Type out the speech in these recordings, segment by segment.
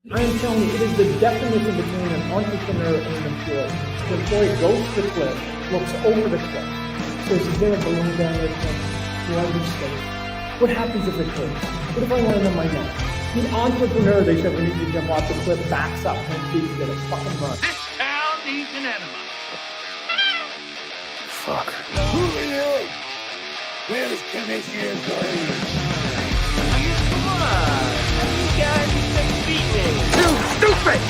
I am telling you, it is the definition between an entrepreneur and an employee. The employee goes to the cliff, looks over the cliff, says, is there a balloon down there? Do I be safe? What happens if it hurts? What if I land on my neck? The entrepreneur, they said, we need to jump off the cliff, backs up, and he's gonna fucking run. This town needs an enema. Fuck. Who are you? Where's Commissioner Gordon? Come on, you guys take beat me. You stupid!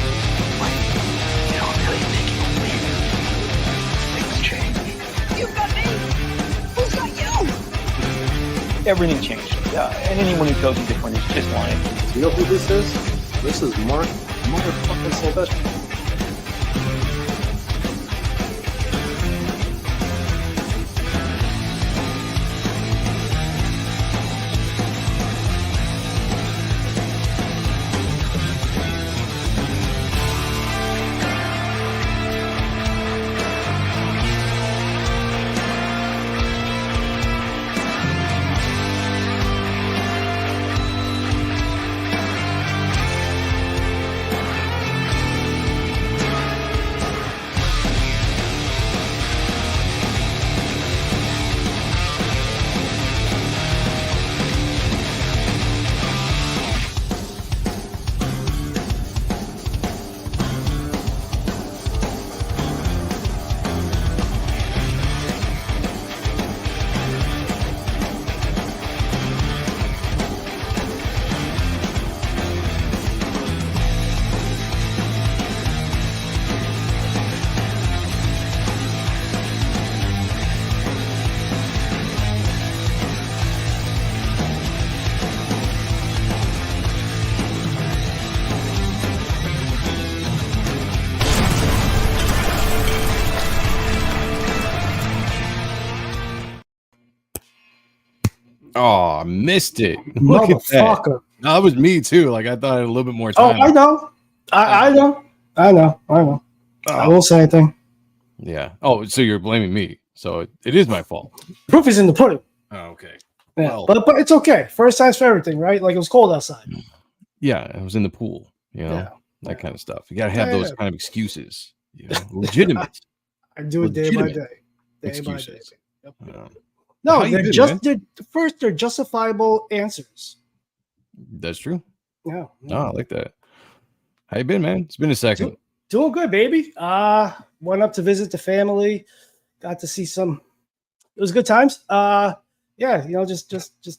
You don't really think you'll leave. Things change. You got me! Who's got you? Everything changed. And anyone who tells you different is just lying. You know who this is? This is Mark motherfucking Sylvester. Oh, missed it. Look at that. Motherfucker. No, that was me too. Like I thought I had a little bit more Oh, time. I know. I know. Oh. I won't say anything. Yeah. Oh, so you're blaming me. So it is my fault. Proof is in the pudding. Oh, okay. Yeah, Well- but it's okay. First time's for everything, right? Like it was cold outside. Yeah, I was in the pool, you know, Yeah. that kind of stuff. You gotta have those Yeah. kind of excuses, you know, legitimate. I do it day by day. Legitimate Day excuses. by day. Yep. How No, you they're been, just man? they're justifiable answers. That's true. Yeah. No, I like that. How you been, man? It's been a second. Doing good, baby. Went up to visit the family. Got to see some. It was good times. Yeah, you know, just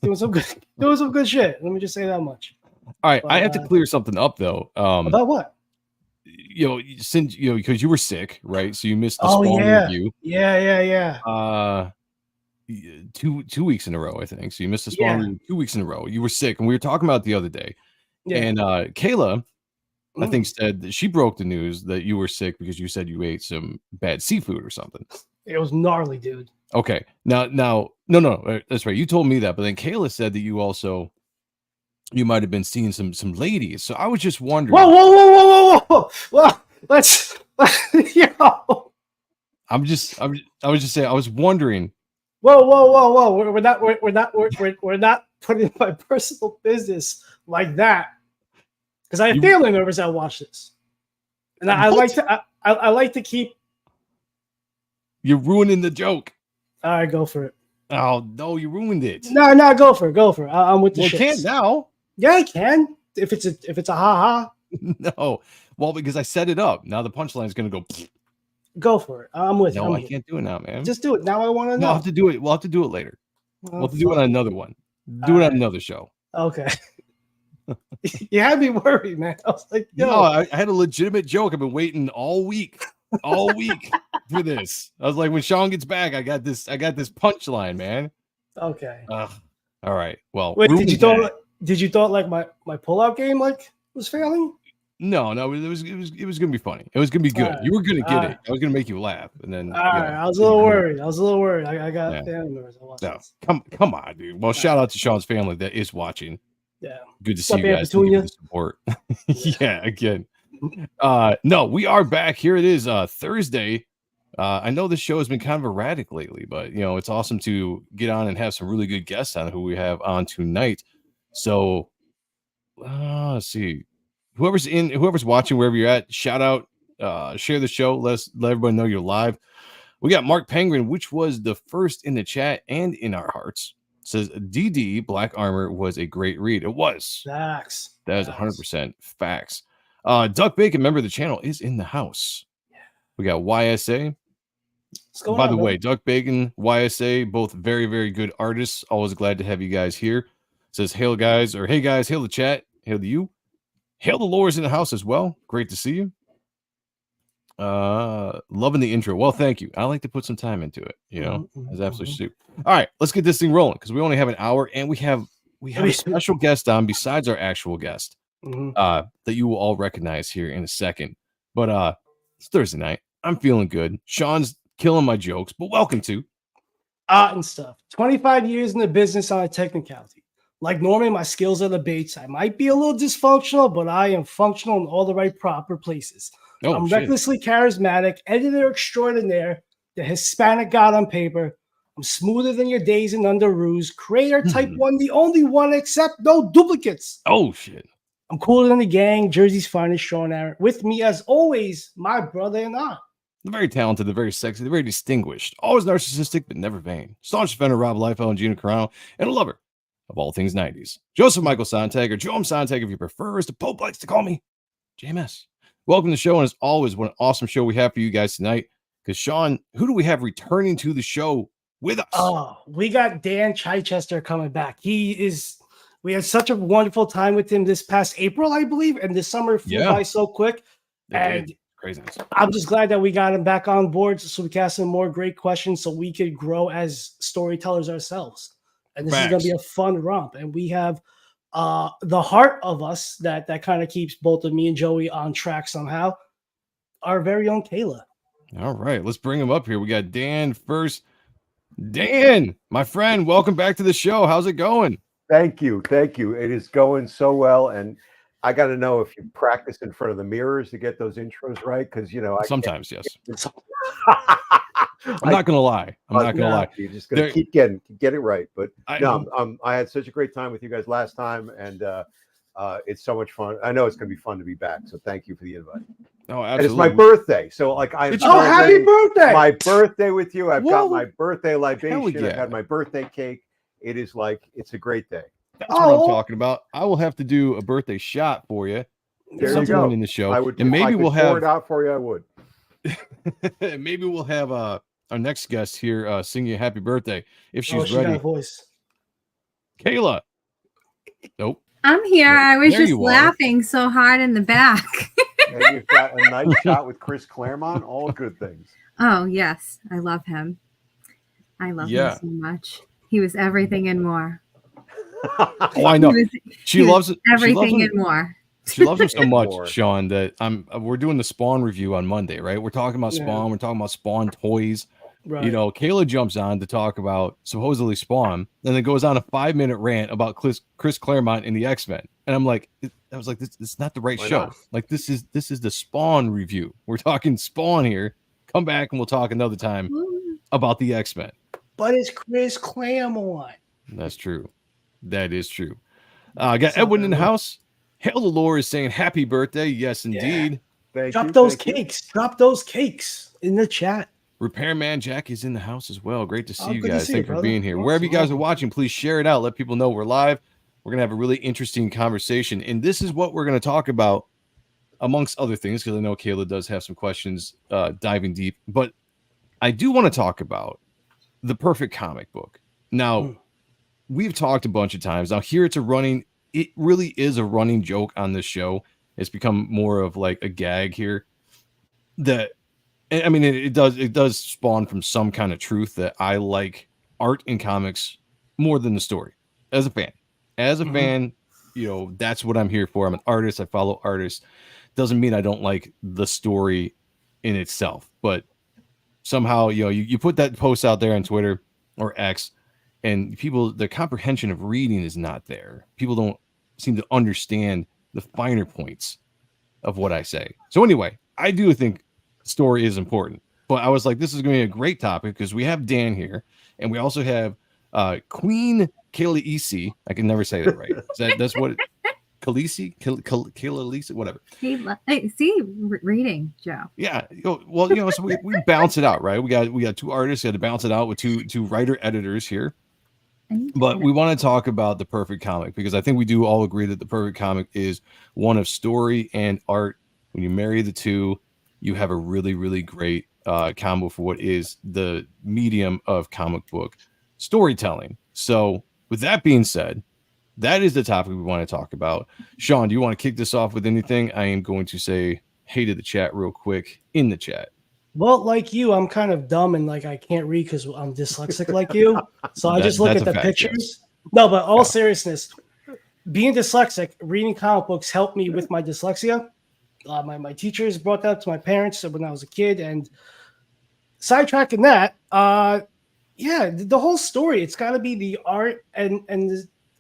doing some good shit. Let me just say that much. All right, But, I have to clear something up though. About what? You know, since you know, because you were sick, right? So you missed the Oh, Spawn yeah. review. Yeah. 2 weeks in a row, I think. So you missed the Spawn Yeah. review 2 weeks in a row. You were sick, and we were talking about it the other day. Yeah. And Kayla, I Mm. think, said that she broke the news that you were sick because you said you ate some bad seafood or something. It was gnarly, dude. Okay, now, no, that's right. You told me that, but then Kayla said that you might have been seeing some ladies. So I was just wondering. Whoa. Well, let's yo. I was just saying. I was wondering. Whoa. We're not putting my personal business like that. Because I You- family members that watch this, and I like to I like to keep. You're ruining the joke. All right, go for it. Oh no, you ruined it. No, go for it. I'm with the Well, shits. can't now. Yeah, I can. If it's a ha No, well, because I set it up. Now the punchline is going to go. go for it. I'm with you. No, I'm I with you. can't do it now, man. Just do it. Now I want to No, I'll know. have to do it. We'll have to do it later. We'll have to do it fuck. on another one. Do it Alright. on another show. Okay. You had me worried, man. I was like, yo. No, I had a legitimate joke. I've been waiting all week for this. I was like, when Sean gets back, I got this punchline, man. Okay. All right. Well, Wait, ruined that. did you thought like my pullout game like was failing? No, it was gonna be funny. It was gonna be good. Alright. You were gonna get Alright. it. I was gonna make you laugh, and then All right. I was a little worried. I got Yeah. family members. I watch No, this. come on, dude. Well, shout out to Sean's family that is watching. Yeah. Good to What's see up, you Aunt guys. Thank you for Petunia? the support. Yeah, again. No, we are back. Here it is, Thursday. I know this show has been kind of erratic lately, but you know, it's awesome to get on and have some really good guests on who we have on tonight. So let's see. whoever's watching, wherever you're at, shout out, share the show. Let everybody know you're live. We got Mark Penguin, which was the first in the chat and in our hearts. Says DD Black Armor was a great read. It was. Facts. That is 100% facts. Duck Bacon, member of the channel, is in the house. We got YSA. By the way, Duck Bacon, YSA, both very, very good artists. Always glad to have you guys here. Says, hail guys, or hey guys, hail the chat, hail to you. Hail the Lores in the house as well. Great to see you. Loving the intro. Well, thank you. I like to put some time into it. You know, that's absolutely super. All right, let's get this thing rolling because we only have an hour and we have a special guest on besides our actual guest that you will all recognize here in a second. But it's Thursday night. I'm feeling good. Sean's killing my jokes, but welcome to art and stuff. 25 years in the business on a technicality. Like Norman, my skills are the baits. I might be a little dysfunctional, but I am functional in all the right proper places. I'm recklessly charismatic, editor extraordinaire, the Hispanic god on paper. I'm smoother than your days in Underoos, creator type 1, the only one except no duplicates. Oh, shit. I'm cooler than the gang, Jersey's finest, Sean Ahrendt. With me, as always, my brother and I. The very talented, the very sexy, the very distinguished, always narcissistic, but never vain. Staunch defender Rob Liefeld and Gina Carano, and a lover of all things 90s. Joseph Michael Sonntag, or Joe M Sonntag if you prefer, as the Pope likes to call me, JMS. Welcome to the show, and as always, what an awesome show we have for you guys tonight. Because, Sean, who do we have returning to the show with us? Oh, we got Dan Chichester coming back. We had such a wonderful time with him this past April, I believe, and this summer flew by so quick. And craziness. I'm just glad that we got him back on board so we can ask him more great questions so we could grow as storytellers ourselves. And this is going to be a fun romp. And we have the heart of us that kind of keeps both of me and Joey on track somehow, our very own Kayla. All right, let's bring him up here. We got Dan first. Dan, my friend, welcome back to the show. How's it going? Thank you. It is going so well. And I got to know if you practice in front of the mirrors to get those intros right. Because, sometimes, yes. I'm not going to lie. You're just going to get it right. But I had such a great time with you guys last time. And it's so much fun. I know it's going to be fun to be back. So thank you for the invite. Oh, absolutely. And it's my birthday. So happy birthday. My birthday with you. I've got my birthday libation. I've had my birthday cake. It is it's a great day. That's what I'm talking about. I will have to do a birthday shot for you. There you go. In the show. I would, and maybe we'll have it out for you. I would. Maybe we'll have our next guest here sing you a happy birthday if she's ready. Got a voice. Kayla. Nope. I'm here. I was just laughing so hard in the back. And you've got a nice shot with Chris Claremont. All good things. Oh, yes. I love him. I love him so much. He was everything and more. Oh, I know. She loves everything and more. She loves him so much, Sean, that we're doing the Spawn review on Monday, right? We're talking about Spawn. We're talking about Spawn toys. Right. Kayla jumps on to talk about supposedly Spawn, and then goes on a 5-minute rant about Chris Claremont and the X-Men. And I'm like, this is not the right show. Not? Like, this is the Spawn review. We're talking Spawn here. Come back and we'll talk another time about the X-Men. But it's Chris Claremont. That's true. That is true. Got Edwin in the house. Hail the Lord is saying happy birthday. Yes, indeed. Drop those cakes. Drop those cakes in the chat. Repairman Jack is in the house as well. Great to see you guys. Thanks for being here. Wherever you guys are watching, please share it out. Let people know we're live. We're going to have a really interesting conversation. And this is what we're going to talk about, amongst other things, because I know Kayla does have some questions diving deep. But I do want to talk about the perfect comic book. Now, we've talked a bunch of times. Now, here it really is a running joke on this show. It's become more of like a gag here. It does spawn from some kind of truth that I like art in comics more than the story. As a fan, that's what I'm here for. I'm an artist. I follow artists. Doesn't mean I don't like the story in itself, but somehow, you put that post out there on Twitter or X, and the comprehension of reading is not there. People don't seem to understand the finer points of what I say. So anyway, I do think story is important, but I was like, this is going to be a great topic because we have Dan here, and we also have Queen Kayla EC. I can never say that right. That's what Khaleesi, whatever. Hey, see, reading, Joe. Yeah. Well, so we bounce it out, right? We got two artists. We had to bounce it out with two writer editors here. But we want to talk about the perfect comic because I think we do all agree that the perfect comic is one of story and art. When you marry the two, you have a really, really great combo for what is the medium of comic book storytelling. So with that being said, that is the topic we want to talk about. Sean, do you want to kick this off with anything? I am going to say hey to the chat real quick in the chat. Well, like you, I'm kind of dumb and like I can't read because I'm dyslexic like you. So I just look at the pictures. Yes. No, but all seriousness, being dyslexic, reading comic books helped me with my dyslexia. My teachers brought that up to my parents when I was a kid. And sidetracking that, the whole story, it's got to be the art. And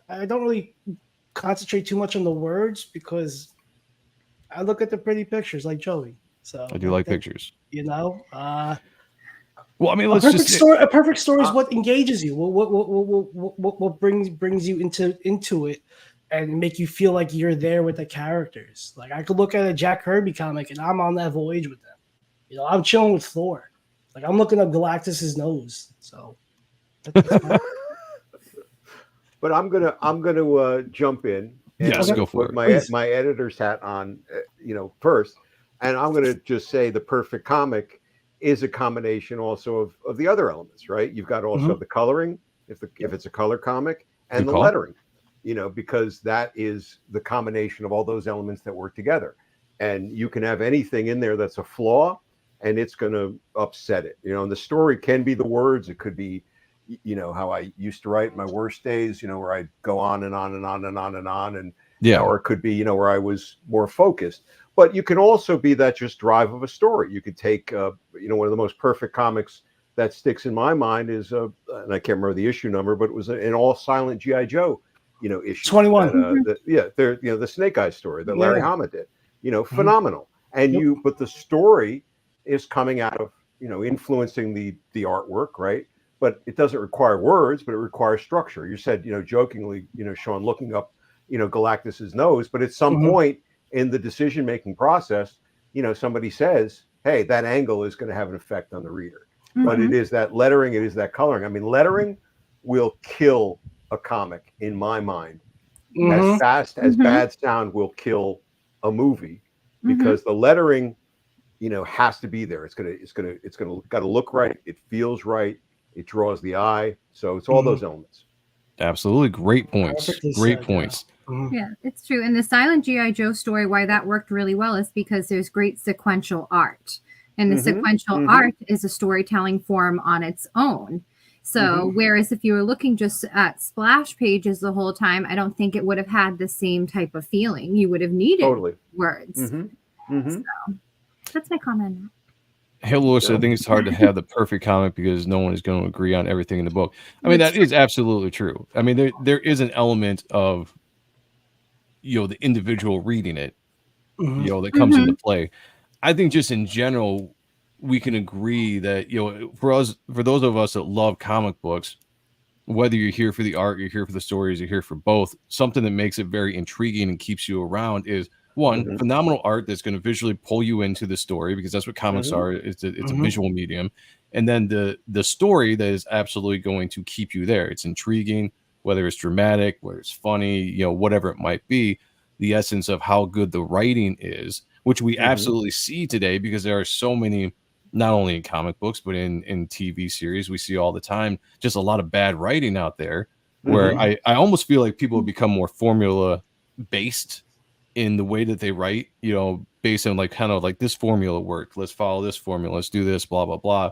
I don't really concentrate too much on the words because I look at the pretty pictures like Joey. So I do like pictures. Well, I mean, a perfect story is what engages you. What brings you into it, and make you feel like you're there with the characters. Like I could look at a Jack Kirby comic, and I'm on that voyage with them. I'm chilling with Thor. Like I'm looking up Galactus's nose. So. But I'm gonna jump in. And yes, go for it. My editor's hat on, first. And I'm going to just say the perfect comic is a combination also of the other elements, right? You've got also the coloring, if it's a color comic, and the lettering, because that is the combination of all those elements that work together. And you can have anything in there that's a flaw, and it's going to upset it. And the story can be the words. It could be, how I used to write my worst days, where I'd go on and on and on and on and on, and or it could be, where I was more focused. But you can also be that just drive of a story. You could take, one of the most perfect comics that sticks in my mind is, and I can't remember the issue number, but it was an all silent G.I. Joe, issue. 21. The Snake Eyes story that Larry Hama did, phenomenal. And but the story is coming out of, influencing the artwork, right? But it doesn't require words, but it requires structure. You said, jokingly, Sean, looking up, Galactus's nose, but at some point, in the decision-making process, somebody says, hey, that angle is going to have an effect on the reader. But it is that lettering, it is that coloring. I mean, lettering will kill a comic in my mind as fast as bad sound will kill a movie because the lettering, has to be there. It's got to look right. It feels right. It draws the eye. So it's all those elements. Absolutely. Great points. Great points. Yeah, it's true. And the silent G.I. Joe story, why that worked really well is because there's great sequential art. And the sequential art is a storytelling form on its own. So whereas if you were looking just at splash pages the whole time, I don't think it would have had the same type of feeling. You would have needed words. So that's my comment. Hey, Lewis, I think it's hard to have the perfect comic because no one is going to agree on everything in the book. I mean, that is absolutely true. I mean, there is an element of the individual reading it, that comes into play. I think just in general, we can agree that, for those of us that love comic books, whether you're here for the art, you're here for the stories, you're here for both, something that makes it very intriguing and keeps you around is one, phenomenal art that's going to visually pull you into the story because that's what comics are. It's a visual medium. And then the story that is absolutely going to keep you there. It's intriguing, whether it's dramatic, whether it's funny, whatever it might be, the essence of how good the writing is, which we absolutely see today because there are so many, not only in comic books, but in TV series, we see all the time, just a lot of bad writing out there where I almost feel like people have become more formula based in the way that they write, based on kind of like this formula worked. Let's follow this formula. Let's do this, blah, blah, blah.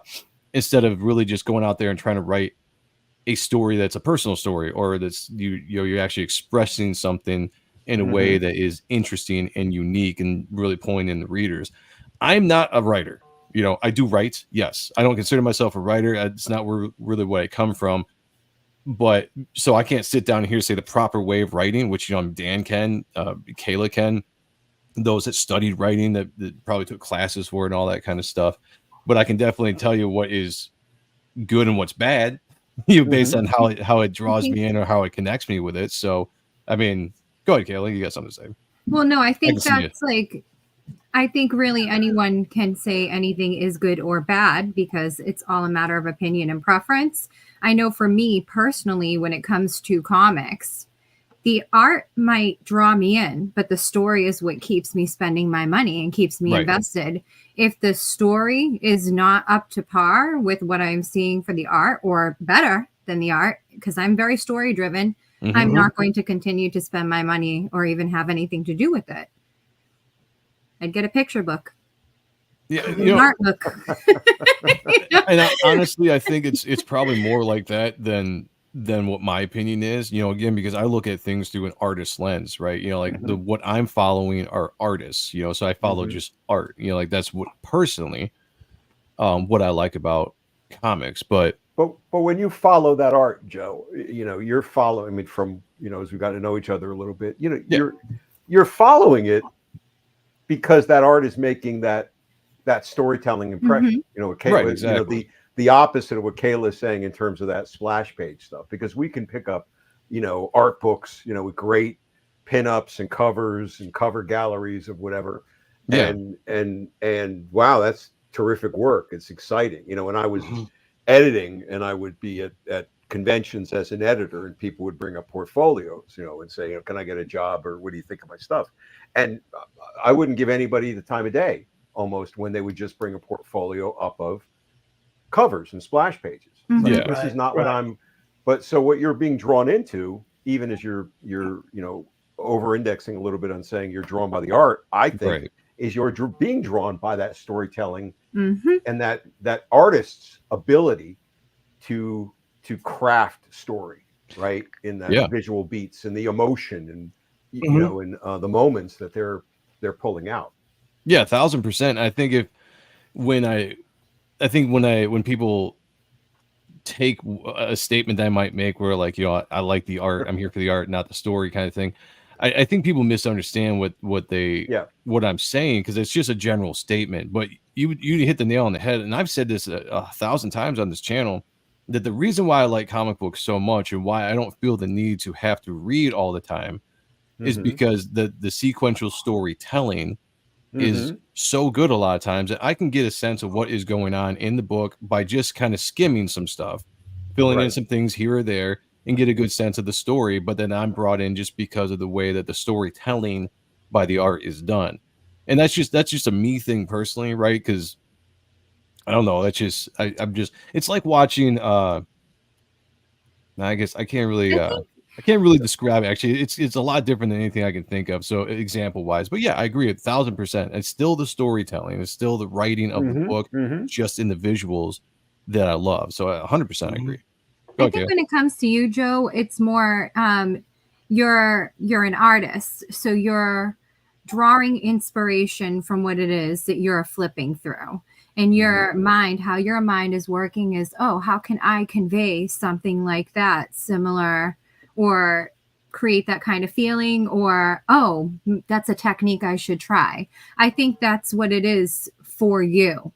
Instead of really just going out there and trying to write a story that's a personal story, or that's you're actually expressing something in a way that is interesting and unique and really pulling in the readers. I'm not a writer. I do write. Yes. I don't consider myself a writer. It's not really where I come from. But so I can't sit down here and say the proper way of writing, which, Dan can, Kayla can, those that studied writing that probably took classes for it and all that kind of stuff. But I can definitely tell you what is good and what's bad, based on how it draws me in or how it connects me with it. So, I mean, Go ahead, Kayla. You got something to say? Well, no, I think that's like, I think really anyone can say anything is good or bad because it's all a matter of opinion and preference. I know for me personally, when it comes to comics, the art might draw me in, but the story is what keeps me spending my money and keeps me invested. If the story is not up to par with what I'm seeing for the art or better than the art, because I'm very story driven, I'm not going to continue to spend my money or even have anything to do with it. I'd get a picture book. Yeah, an art book. And honestly, I think it's probably more like that than what my opinion is. You know, again, because I look at things through an artist lens, right? You know, like what I'm following are artists. You know, so I follow just art. You know, like that's what personally, what I like about comics. But when you follow that art, Joe, you know, you're following. I mean, from as we got to know each other a little bit, you're following it because that art is making that storytelling impression. You know, what Kayla, exactly. The opposite of what Kayla is saying in terms of that splash page stuff, because we can pick up, art books, with great pinups and covers and cover galleries of whatever. Yeah. And wow, that's terrific work. It's exciting. When I was editing and I would be at conventions as an editor and people would bring up portfolios, and say, can I get a job or what do you think of my stuff? And I wouldn't give anybody the time of day almost when they would just bring a portfolio up of covers and splash pages. Like, this is not what I'm, but so what you're being drawn into, even as you're over indexing a little bit on saying you're drawn by the art, I think is you're being drawn by that storytelling and that artist's ability to craft story, right? In that visual beats and the emotion and and the moments that they're pulling out. Yeah, 1,000%. I think when people take a statement that I might make where like, I like the art, I'm here for the art, not the story kind of thing. I think people misunderstand what I'm saying, because it's just a general statement. But you hit the nail on the head, and I've said this 1,000 times on this channel, that the reason why I like comic books so much and why I don't feel the need to have to read all the time is because the sequential storytelling is so good a lot of times that I can get a sense of what is going on in the book by just kind of skimming some stuff, filling in some things here or there, and get a good sense of the story. But then I'm brought in just because of the way that the storytelling by the art is done. And that's just a me thing personally, right? Because I don't know, that's just I'm just, it's like watching I guess I can't really describe it. Actually, it's a lot different than anything I can think of. So example wise, but yeah, I agree 1,000%. It's still the storytelling. It's still the writing of the book, just in the visuals that I love. So 100% I agree. I think when it comes to you, Joe, it's more you're an artist, so you're drawing inspiration from what it is that you're flipping through. And your mind, how your mind is working is, how can I convey something like that, similar, or create that kind of feeling, or, that's a technique I should try. I think that's what it is for you.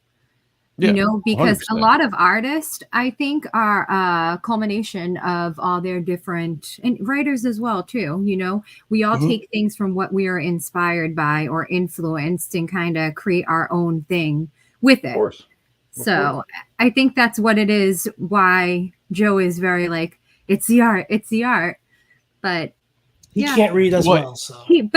Because 100%. A lot of artists, I think, are a culmination of all their different, and writers as well, too. We all take things from what we are inspired by or influenced and kind of create our own thing with it. Of course. So I think that's what it is, why Joe is very like, it's the art. But he can't read as well. So I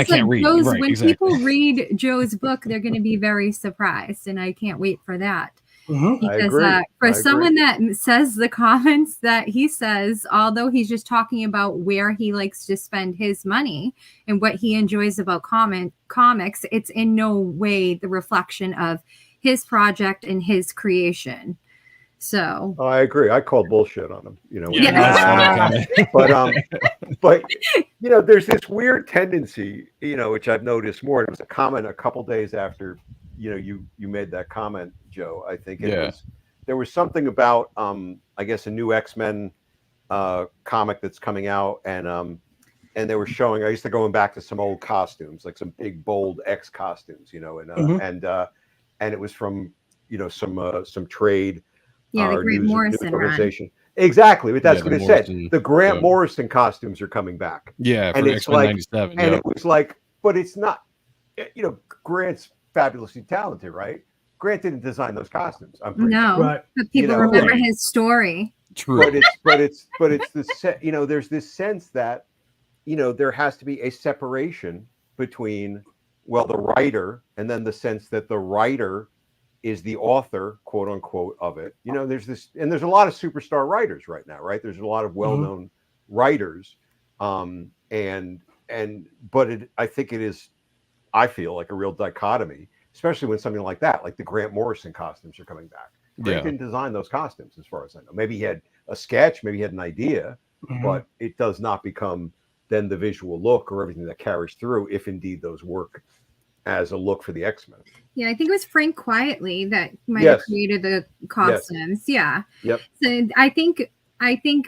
can't read. When people read Joe's book, they're going to be very surprised, and I can't wait for that. Because for someone that says the comments that he says, although he's just talking about where he likes to spend his money and what he enjoys about comics, it's in no way the reflection of his project and his creation. So I agree. I called bullshit on him, but there's this weird tendency, which I've noticed more. It was a comment a couple days after, you made that comment, Joe. I think there was something about, I guess, a new X-Men comic that's coming out, and they were showing. I used to going back to some old costumes, like some big bold X costumes, and it was from some trade. The Great Morrison organization. Exactly, but that's what it said. Morrison, The Grant Morrison costumes are coming back. Yeah, and for it's X-Men like, 97. and it was like, but it's not. Grant's fabulously talented, right? Grant didn't design those costumes. I'm pretty No, sure. Right. but people remember his story. True. But it's the there's this sense that there has to be a separation between the writer and then the sense that the writer is the author, quote unquote, of it. There's this, and there's a lot of superstar writers right now, right? There's a lot of well-known writers, I think it is, I feel like a real dichotomy, especially when something like that, like the Grant Morrison costumes are coming back. Grant didn't design those costumes, as far as I know. Maybe he had a sketch, maybe he had an idea, but it does not become then the visual look or everything that carries through, if indeed those work as a look for the X-Men. Yeah, I think it was Frank Quietly that might have created the costumes. Yeah. Yep. So I think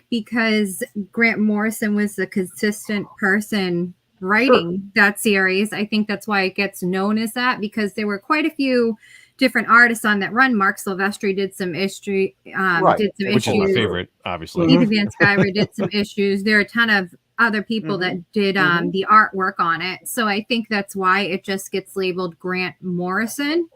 because Grant Morrison was a consistent person writing that series, I think that's why it gets known as that, because there were quite a few different artists on that run. Mark Silvestri did some issues. Which is my favorite, obviously. Ethan Van Sciver did some issues. There are a ton of other people that did the artwork on it. So I think that's why it just gets labeled Grant Morrison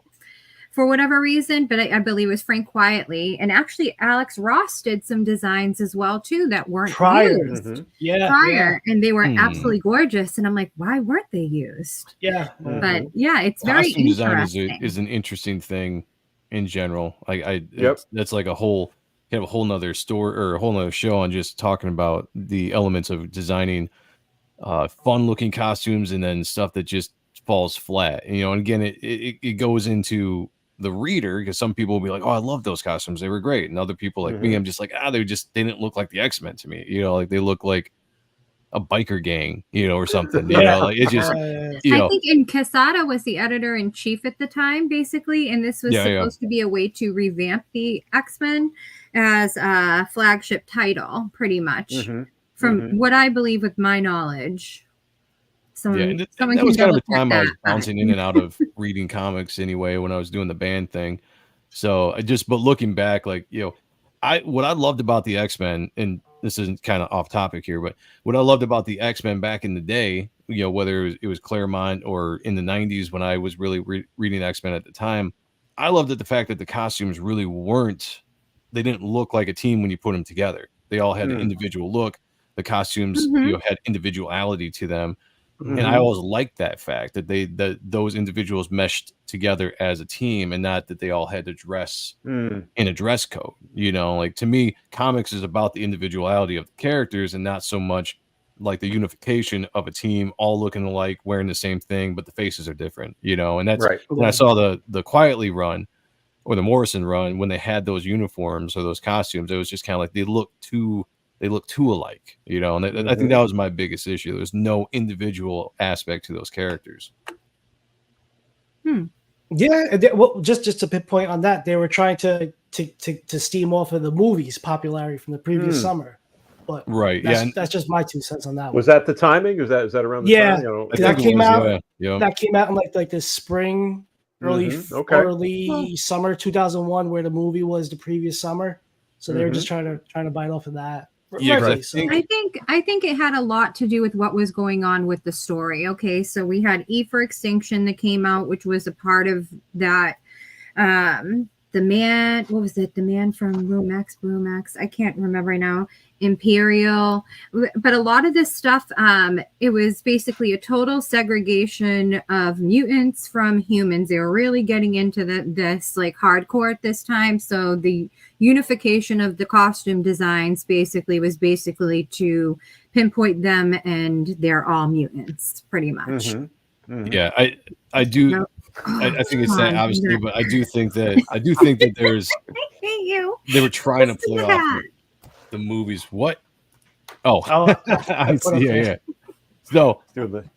for whatever reason. But I believe it was Frank Quietly. And actually Alex Ross did some designs as well too that weren't used prior. And they were absolutely gorgeous. And I'm like, why weren't they used? Yeah. But yeah, it's very costume design interesting. is an interesting thing in general. That's like a whole nother story or a whole nother show on just talking about the elements of designing fun looking costumes and then stuff that just falls flat. And again, it goes into the reader, because some people will be like, oh, I love those costumes, they were great, and other people like me, I'm just like, they didn't look like the X-Men to me, like they look like a biker gang, or something. Like it's just I think Quesada was the editor-in-chief at the time, basically, and this was supposed to be a way to revamp the X-Men as a flagship title, pretty much, from what I believe with my knowledge. That was kind of the time I was bouncing in and out of reading comics anyway, when I was doing the band thing. So but looking back, like, what I loved about the X-Men, and this isn't kind of off topic here, but what I loved about the X-Men back in the day, whether it was Claremont or in the 90s when I was really reading X-Men at the time, I loved the fact that the costumes really they didn't look like a team when you put them together. They all had an individual look. The costumes, had individuality to them. And I always liked that fact that those individuals meshed together as a team, and not that they all had to dress in a dress code. Like, to me, comics is about the individuality of the characters and not so much like the unification of a team all looking alike, wearing the same thing, but the faces are different, and that's when I saw the Quietly run or the Morrison run, when they had those uniforms or those costumes, it was just kind of like they look too alike, and I think that was my biggest issue. There's no individual aspect to those characters. Yeah, just to pinpoint on that, they were trying to steam off of the movie's popularity from the previous summer. But that's just my 2 cents on that. Was that the timing? Was that around the time? That came out. That came out in like the spring, early summer 2001, where the movie was the previous summer. So they were just trying to bite off of that. Yeah, I think it had a lot to do with what was going on with the story. Okay, so we had E for Extinction that came out, which was a part of that. The man from Room X, I can't remember right now. Imperial, but a lot of this stuff, it was basically a total segregation of mutants from humans. They were really getting into this like hardcore at this time. So the unification of the costume designs was basically to pinpoint them, and they're all mutants, pretty much. Yeah, I do. I think it's that, obviously, but I do think that there's. I hate you. They were trying to play off the movies. What? Oh, I see. Yeah. So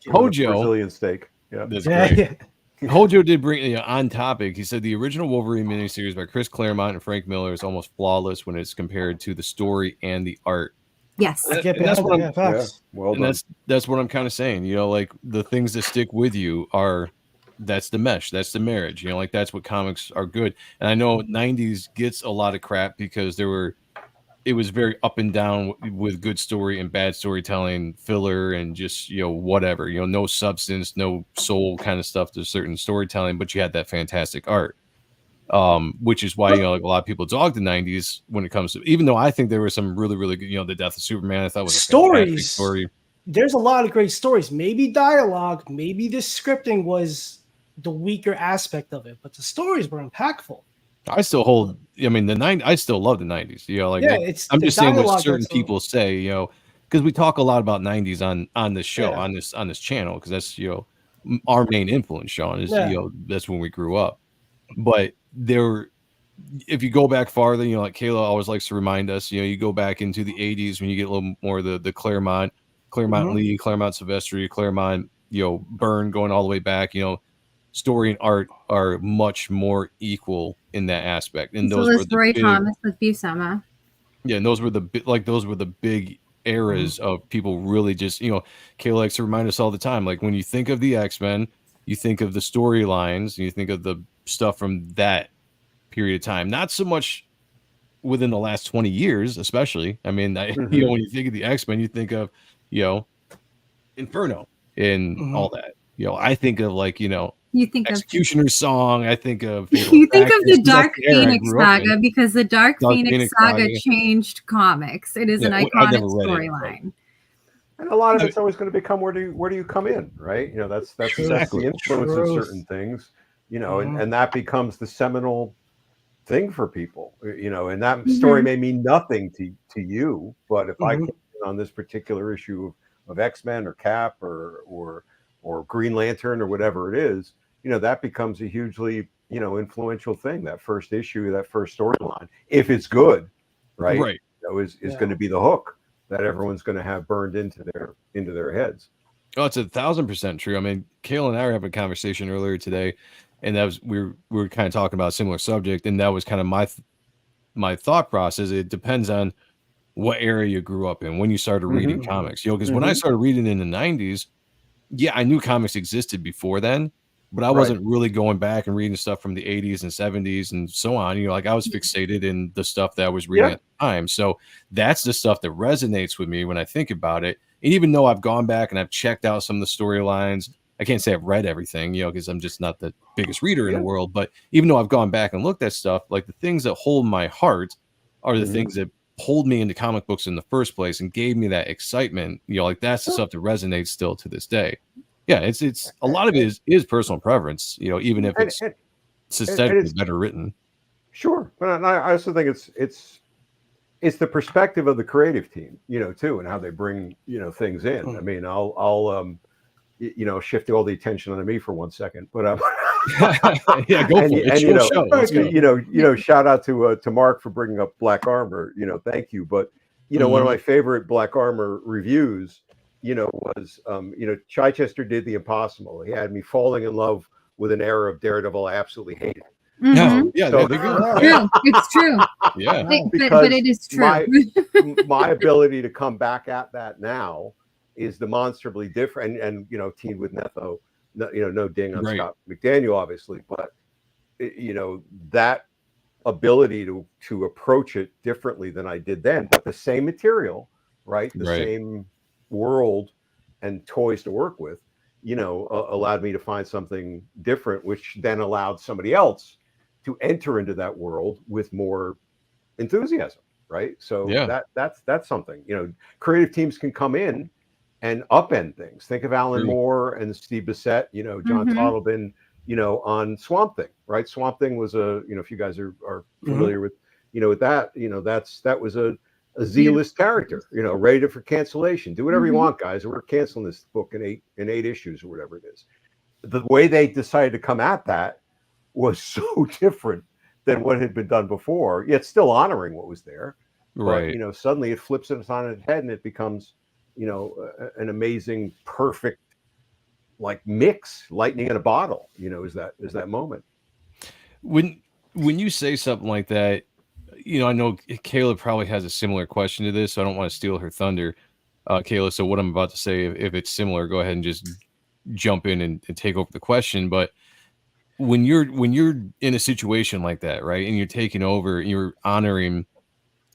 Hojo, Brazilian steak. Yeah, that's great. Hojo did bring on topic. He said the original Wolverine miniseries by Chris Claremont and Frank Miller is almost flawless when it's compared to the story and the art. Yes, that's what I'm kind of saying. Like, the things that stick with you that's the mesh, that's the marriage. Like, that's what comics are good. And I know 90s gets a lot of crap because it was very up and down with good story and bad storytelling, filler, and just, whatever, no substance, no soul kind of stuff to certain storytelling, but you had that fantastic art. Which is why, like a lot of people dog the 90s when it comes to, even though I think there were some really, really good, the death of Superman, I thought was a fantastic story. There's a lot of great stories. Maybe dialogue, maybe the scripting was the weaker aspect of it, but the stories were impactful. I still hold. I mean, I still love the 90s. I'm just saying what certain people say. Because we talk a lot about 90s on this show, on this channel, because that's our main influence. Sean is that's when we grew up. But if you go back farther, like Kayla always likes to remind us, you go back into the 80s when you get a little more of the Claremont Lee, Claremont Silvestri, Claremont Byrne, going all the way back. Story and art are much more equal in that aspect. And those were Roy Thomas with Buscema. Yeah, and those were the big eras of people really just, Kayla likes to remind us all the time. Like when you think of the X-Men, you think of the storylines, and you think of the stuff from that period of time. Not so much within the last 20 years, especially. I mean, when you think of the X-Men, you think of, Inferno and all that. I think of you think Executioner's Song. I think of you think of the Dark Phoenix saga, because the Dark Phoenix saga changed comics. It is an iconic storyline. And a lot of it's always going to become where do you come in, right? That's exactly the influence of certain things, and that becomes the seminal thing for people, and that story may mean nothing to you, but if I come in on this particular issue of X-Men or Cap or Green Lantern or whatever it is, that becomes a hugely, influential thing. That first issue, that first storyline, if it's good, right. Is going to be the hook that everyone's going to have burned into their heads. Oh, it's 1,000% true. I mean, Kayla and I were having a conversation earlier today, and that was we were kind of talking about a similar subject, and that was kind of my thought process. It depends on what area you grew up in when you started reading comics. Because when I started reading in the 90s, I knew comics existed before then, but I wasn't really going back and reading stuff from the 80s and 70s and so on. I was fixated in the stuff that I was reading at the time. So that's the stuff that resonates with me when I think about it. And even though I've gone back and I've checked out some of the storylines, I can't say I've read everything, because I'm just not the biggest reader in the world. But even though I've gone back and looked at stuff, like the things that hold my heart are the things that pulled me into comic books in the first place and gave me that excitement. That's the stuff that resonates still to this day. Yeah, it's a lot of it is personal preference, even if it's aesthetically better written. Sure, but I also think it's the perspective of the creative team, too, and how they bring things in. I mean, I'll shift all the attention onto me for 1 second, but go for it. It's your show. Shout out to Mark for bringing up Black Armor. Thank you. But one of my favorite Black Armor reviews, was Chichester did the impossible. He had me falling in love with an era of Daredevil I absolutely hated. True. It's true. Yeah, but it is true. My ability to come back at that now is demonstrably different, and teamed with Netho, no ding on Scott McDaniel, obviously, but that ability to approach it differently than I did then, but the same material, right? The same world and toys to work with, allowed me to find something different, which then allowed somebody else to enter into that world with more enthusiasm, right? So that's something. Creative teams can come in and upend things. Think of Alan Moore and Steve Bissett, John Toddleben, on Swamp Thing, right? Swamp Thing was if you guys are familiar with, with that, that was a Z-list character, ready for cancellation. Do whatever you want, guys. We're canceling this book in eight issues or whatever it is. The way they decided to come at that was so different than what had been done before, yet still honoring what was there. Right. But, suddenly it flips it on its head and it becomes, an amazing, perfect, mix, lightning in a bottle, is that moment. When you say something like that, I know Kayla probably has a similar question to this, so I don't want to steal her thunder, Kayla. So what I'm about to say, if it's similar, go ahead and just jump in and take over the question. But when you're in a situation like that, right, and you're taking over, you're honoring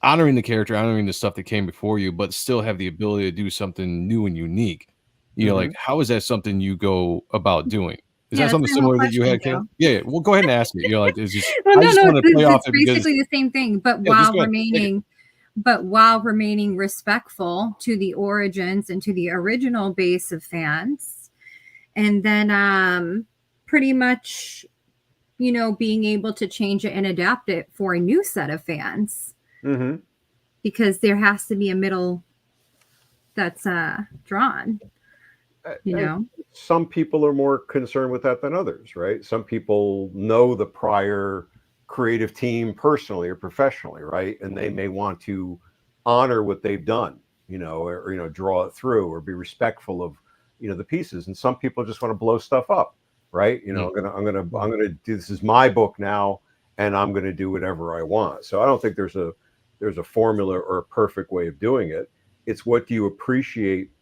honoring the character, honoring the stuff that came before you, but still have the ability to do something new and unique. You know, like how is that something you go about doing? Is that Yeah, that's something my whole similar that you question, had, Kayla? Joe. Yeah. Well, go ahead and ask it. You know, like it's just Well, I no, just no, want to play off it's it because basically the same thing, but yeah, just while go ahead, take it. remaining respectful to the origins and to the original base of fans, and then pretty much, you know, being able to change it and adapt it for a new set of fans, because there has to be a middle that's drawn. You know, some people are more concerned with that than others, right? Some people know the prior creative team personally or professionally, right? And they may want to honor what they've done, you know, or you know, draw it through or be respectful of, you know, the pieces. And some people just want to blow stuff up, right? You know, I'm gonna do, this is my book now, and I'm gonna do whatever I want. So I don't think there's a formula or a perfect way of doing it. It's what do you appreciate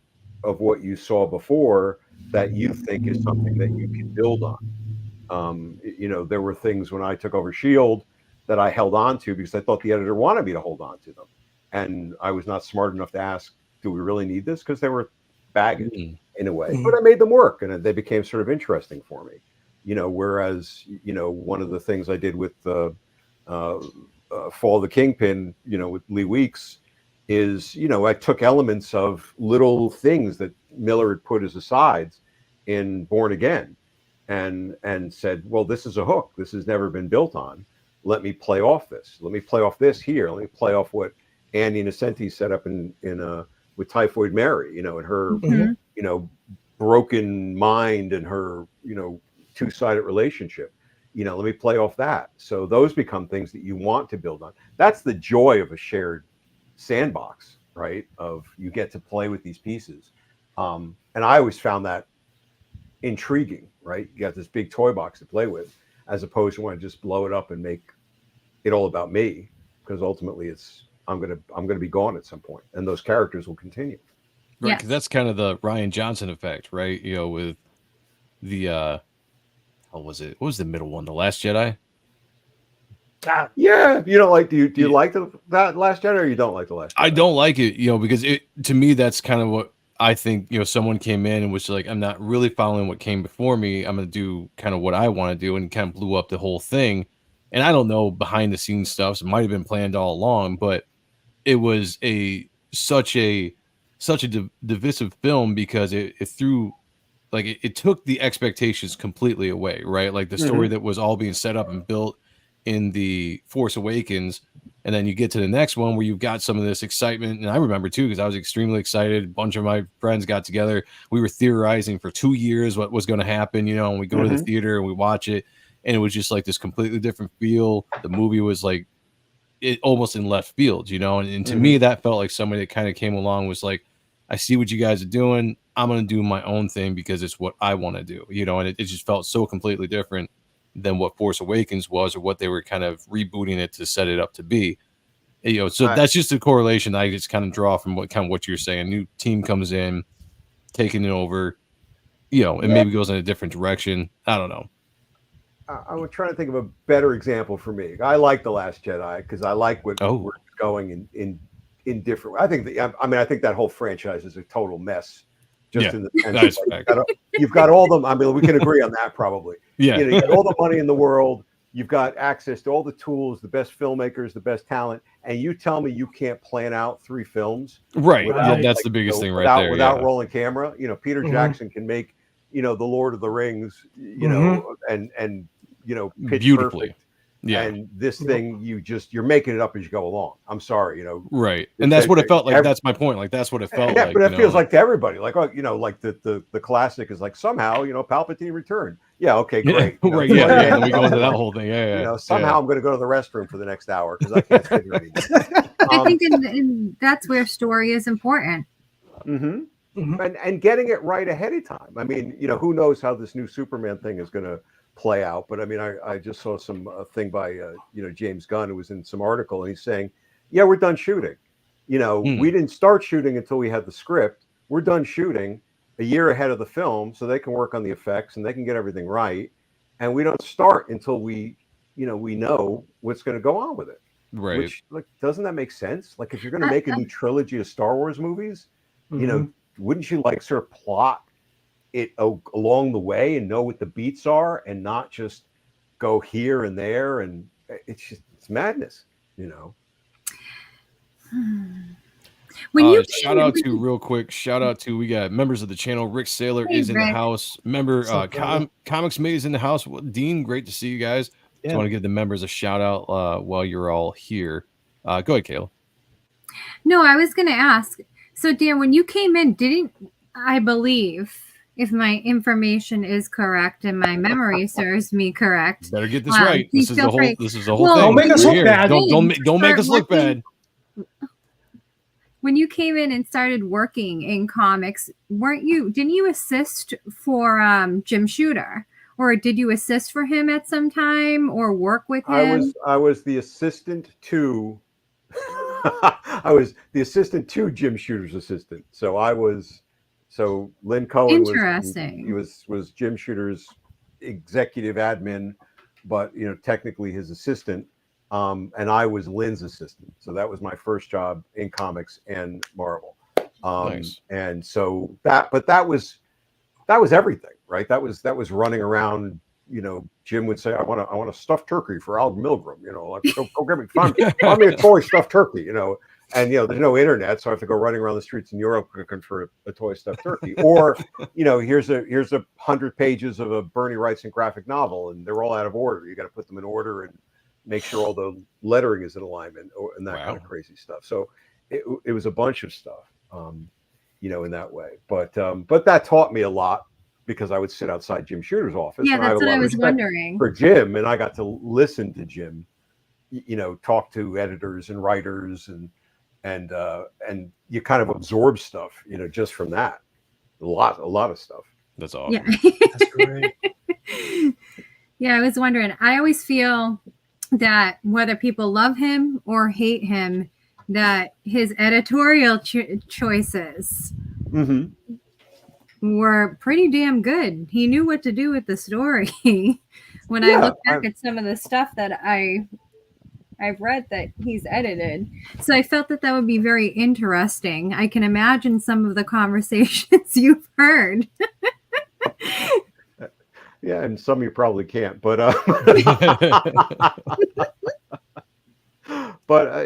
of what you saw before that you think is something that you can build on. You know, there were things when I took over Shield that I held on to because I thought the editor wanted me to hold on to them, and I was not smart enough to ask, "Do we really need this?" Because they were baggage in a way, but I made them work, and they became sort of interesting for me. You know, whereas you know one of the things I did with Fall of the Kingpin, you know, with Lee Weeks, is, you know, I took elements of little things that Miller had put as asides in Born Again and said, well, this is a hook. This has never been built on. Let me play off this. Let me play off this here. Let me play off what Andy Nocenti set up in with Typhoid Mary, you know, and her, you know, broken mind and her, you know, two-sided relationship. You know, let me play off that. So those become things that you want to build on. That's the joy of a shared sandbox, right? Of you get to play with these pieces, and I always found that intriguing, right? You got this big toy box to play with, as opposed to want to just blow it up and make it all about me, because ultimately it's I'm gonna be gone at some point, and those characters will continue. Right, because that's kind of the Ryan Johnson effect, right? You know, with the what was it? What was the middle one? The Last Jedi. Yeah, you don't like? Do you like that Last Jedi, or you don't like the Last Jedi? I don't like it, you know, because it to me that's kind of what I think. You know, someone came in and was like, "I'm not really following what came before me. I'm going to do kind of what I want to do," and kind of blew up the whole thing. And I don't know behind the scenes stuff. So it might have been planned all along, but it was such a divisive film because it threw like it took the expectations completely away, right? Like the story that was all being set up and built in the Force Awakens, and then you get to the next one where you've got some of this excitement. And I remember too, because I was extremely excited. A bunch of my friends got together. We were theorizing for 2 years what was going to happen, you know, and we go to the theater and we watch it, and it was just like this completely different feel. The movie was like it almost in left field, you know, and to me that felt like somebody that kind of came along was like, I see what you guys are doing. I'm going to do my own thing because it's what I want to do, you know, and it just felt so completely different than what Force Awakens was or what they were kind of rebooting it to set it up to be. You know, so that's just a correlation I just kind of draw from what you're saying. New team comes in, taking it over, you know, and maybe goes in a different direction. I don't know. I was trying to think of a better example for me. I like The Last Jedi because I like what we're going in different. I think I think that whole franchise is a total mess. Just in the sense of you've got all them. I mean, we can agree on that probably. Yeah, you know, you got all the money in the world. You've got access to all the tools, the best filmmakers, the best talent, and you tell me you can't plan out 3 films, right? That's the biggest thing right there. Without rolling camera, you know, Peter Jackson can make, you know, The Lord of the Rings, you know, and you know, pitch beautifully. Perfect. Yeah. And this thing, you're making it up as you go along. I'm sorry, you know. Right. And that's what it felt like. That's my point. Like, that's what it felt like. But it feels like to everybody. Like, you know, like the classic is like somehow, you know, Palpatine returned. Yeah. Okay, great. You know, right. Yeah. And we go into that whole thing. Yeah. You know, somehow I'm going to go to the restroom for the next hour because I can't sit here anymore. I think that's where story is important. And getting it right ahead of time. I mean, you know, who knows how this new Superman thing is going to play out, but I mean, I just saw some thing by you know, James Gunn, who was in some article, and he's saying, yeah, we're done shooting. You know, we didn't start shooting until we had the script. We're done shooting a year ahead of the film so they can work on the effects and they can get everything right, and we don't start until we know what's going to go on with it. Right. Which, like, doesn't that make sense? Like, if you're going to make a new trilogy of Star Wars movies, you know, wouldn't you like sort of plot it along the way and know what the beats are and not just go here and there? And it's madness, you know. Shout out to we got members of the channel. Rick Saylor is in the house. Member Comics Mate is in the house. Dean, great to see you guys. Just want to give the members a shout out while you're all here. Go ahead, Kayla. No, I was going to ask. So, Dan, when you came in, didn't I believe, if my information is correct and my memory serves me correct? Better get this right. This is the whole. This is the whole Don't thing. make us look bad. Don't make us look bad. When you came in and started working in comics, didn't you assist for Jim Shooter? Or did you assist for him at some time or work with him? I was the assistant to I was the assistant to Jim Shooter's assistant. So Lynn Cohen was Jim Shooter's executive admin, but you know, technically his assistant. And I was Lynn's assistant. So that was my first job in comics and Marvel. Nice. And so that was everything, right? That was running around. You know, Jim would say, I want a stuffed turkey for Al Milgram, you know, like, go get me, find me a toy stuffed turkey, you know. And, you know, there's no internet, so I have to go running around the streets in Europe looking for a toy stuffed turkey. Or, you know, here's 100 pages of a Bernie Wrightson graphic novel, and they're all out of order. You got to put them in order and make sure all the lettering is in alignment and that kind of crazy stuff. So it was a bunch of stuff, you know, in that way. But that taught me a lot, because I would sit outside Jim Shooter's office. Yeah, that's what I was wondering. For Jim, and I got to listen to Jim, you know, talk to editors and writers, and you kind of absorb stuff, you know, just from that. A lot of stuff. That's awesome. Yeah. That's great. Yeah, I was wondering. I always feel that whether people love him or hate him, that his editorial choices were pretty damn good. He knew what to do with the story. When I look back at some of the stuff that I've read that he's edited. So I felt that would be very interesting. I can imagine some of the conversations you've heard. Yeah, and some you probably can't, but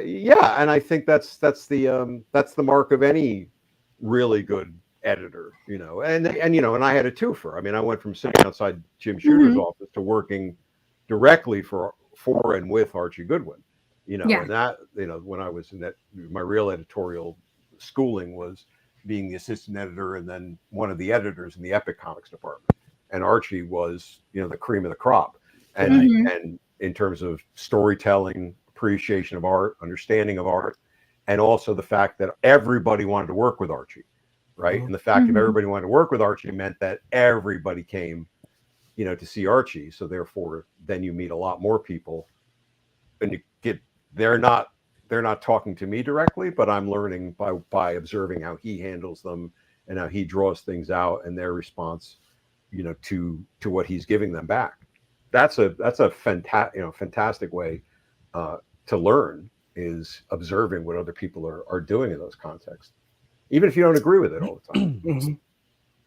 yeah, and I think that's the mark of any really good editor, you know. And you know, and I had a twofer. I mean, I went from sitting outside Jim Shooter's office to working directly for and with Archie Goodwin, you know. And that, you know, when I was in that, my real editorial schooling was being the assistant editor and then one of the editors in the Epic Comics department. And Archie was, you know, the cream of the crop, and in terms of storytelling, appreciation of art, understanding of art, and also the fact that everybody wanted to work with Archie, right? And the fact that everybody wanted to work with Archie meant that everybody came, you know, to see Archie. So therefore, then you meet a lot more people, and you get they're not talking to me directly, but I'm learning by observing how he handles them and how he draws things out and their response, you know, to what he's giving them back. That's a fantastic way to learn, is observing what other people are doing in those contexts, even if you don't agree with it all the time.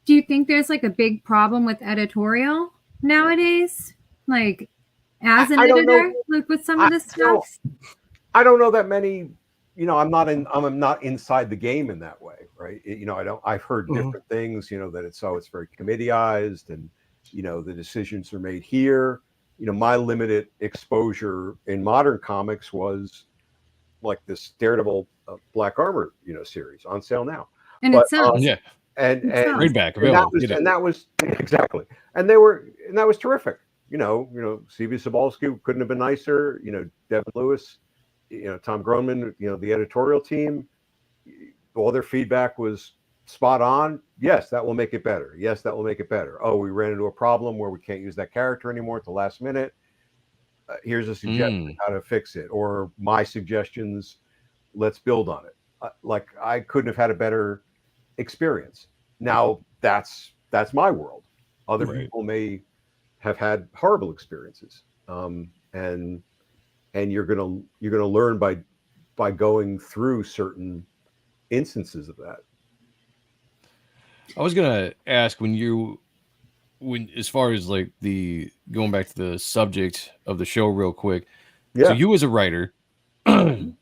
Do you think there's like a big problem with editorial nowadays, like as an editor, like with some of this stuff? I don't know that many. You know, I'm not inside the game in that way, right? You know, I've heard different things, you know, that it's very committeeized, and, you know, the decisions are made here. You know, my limited exposure in modern comics was like this Daredevil Black Armor, you know, series on sale now. And it sells. And that was exactly. And that was terrific. You know, C.V. Sobalski couldn't have been nicer. You know, Devin Lewis, you know, Tom Groneman, you know, the editorial team, all their feedback was spot on. Yes, that will make it better. Yes, that will make it better. Oh, we ran into a problem where we can't use that character anymore at the last minute. Here's a suggestion how to fix it, or my suggestions. Let's build on it. Like, I couldn't have had a better experience. Now that's my world. Other people may have had horrible experiences, and and you're gonna learn by going through certain instances of that. I was gonna ask when as far as like the going back to the subject of the show real quick. So you as a writer, I'm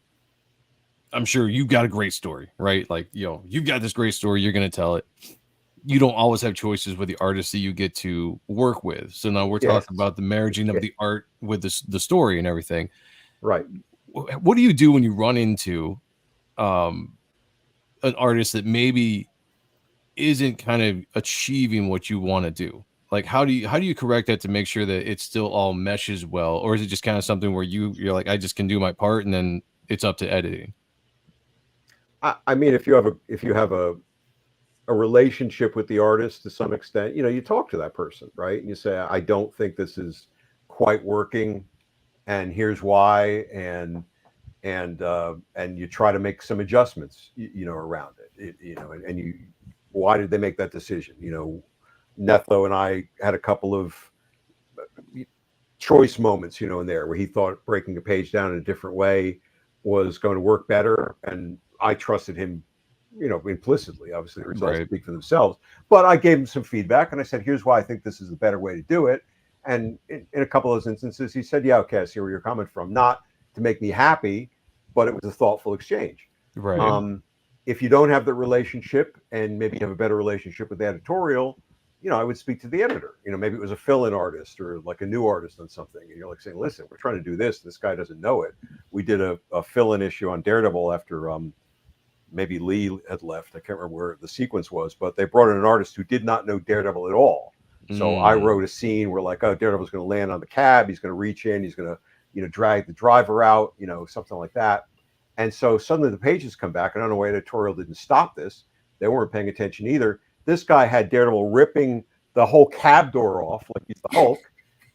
sure you've got a great story, right? Like, you've got this great story, you're gonna tell it. You don't always have choices with the artists that you get to work with. So now we're talking about the marrying of the art with the story and everything. Right. What do you do when you run into an artist that maybe isn't kind of achieving what you want to do? Like, how do you correct that to make sure that it still all meshes well? Or is it just kind of something where you're like, I just can do my part and then it's up to editing? I mean, if you have a relationship with the artist to some extent, you talk to that person, right? And you say, I don't think this is quite working, and here's why, and you try to make some adjustments, around it, and you, why did they make that decision? Netho and I had a couple of choice moments, in there where he thought breaking a page down in a different way was going to work better, and I trusted him, implicitly. Obviously, the results speak for themselves. But I gave him some feedback, and I said, "Here's why I think this is the better way to do it." And in a couple of those instances, he said, "Yeah, okay, I see where you're coming from." Not to make me happy, but it was a thoughtful exchange. Right. If you don't have the relationship, and maybe you have a better relationship with the editorial, I would speak to the editor. Maybe it was a fill-in artist or like a new artist on something, and you're like saying, "Listen, we're trying to do this. This guy doesn't know it." We did a fill-in issue on Daredevil after maybe Lee had left. I can't remember where the sequence was, but they brought in an artist who did not know Daredevil at all. So I wrote a scene where, like, Daredevil's going to land on the cab. He's going to reach in. He's going to, drag the driver out, something like that. And so suddenly the pages come back. I don't know why editorial didn't stop this. They weren't paying attention either. This guy had Daredevil ripping the whole cab door off like he's the Hulk.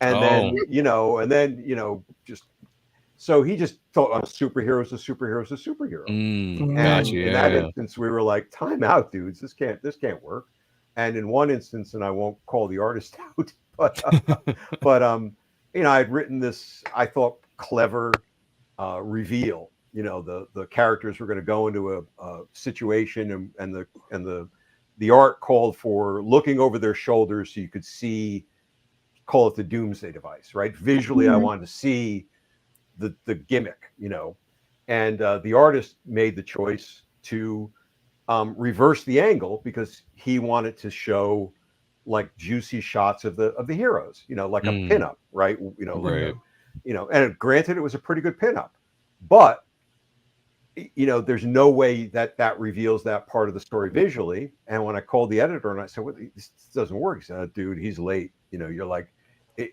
And then, just, so he just thought, a superhero is a superhero is a superhero. And in that instance, we were like, time out, dudes. This can't work. And in one instance, and I won't call the artist out, but I'd written this, I thought, clever reveal. The characters were going to go into a situation, and the art called for looking over their shoulders so you could see, call it the doomsday device, right? Visually, I wanted to see the gimmick, and the artist made the choice to reverse the angle because he wanted to show like juicy shots of the heroes, like a pinup, right? And granted, it was a pretty good pinup, but there's no way that reveals that part of the story visually. And when I called the editor and I said, this doesn't work, he said, "Dude, he's late." You're like,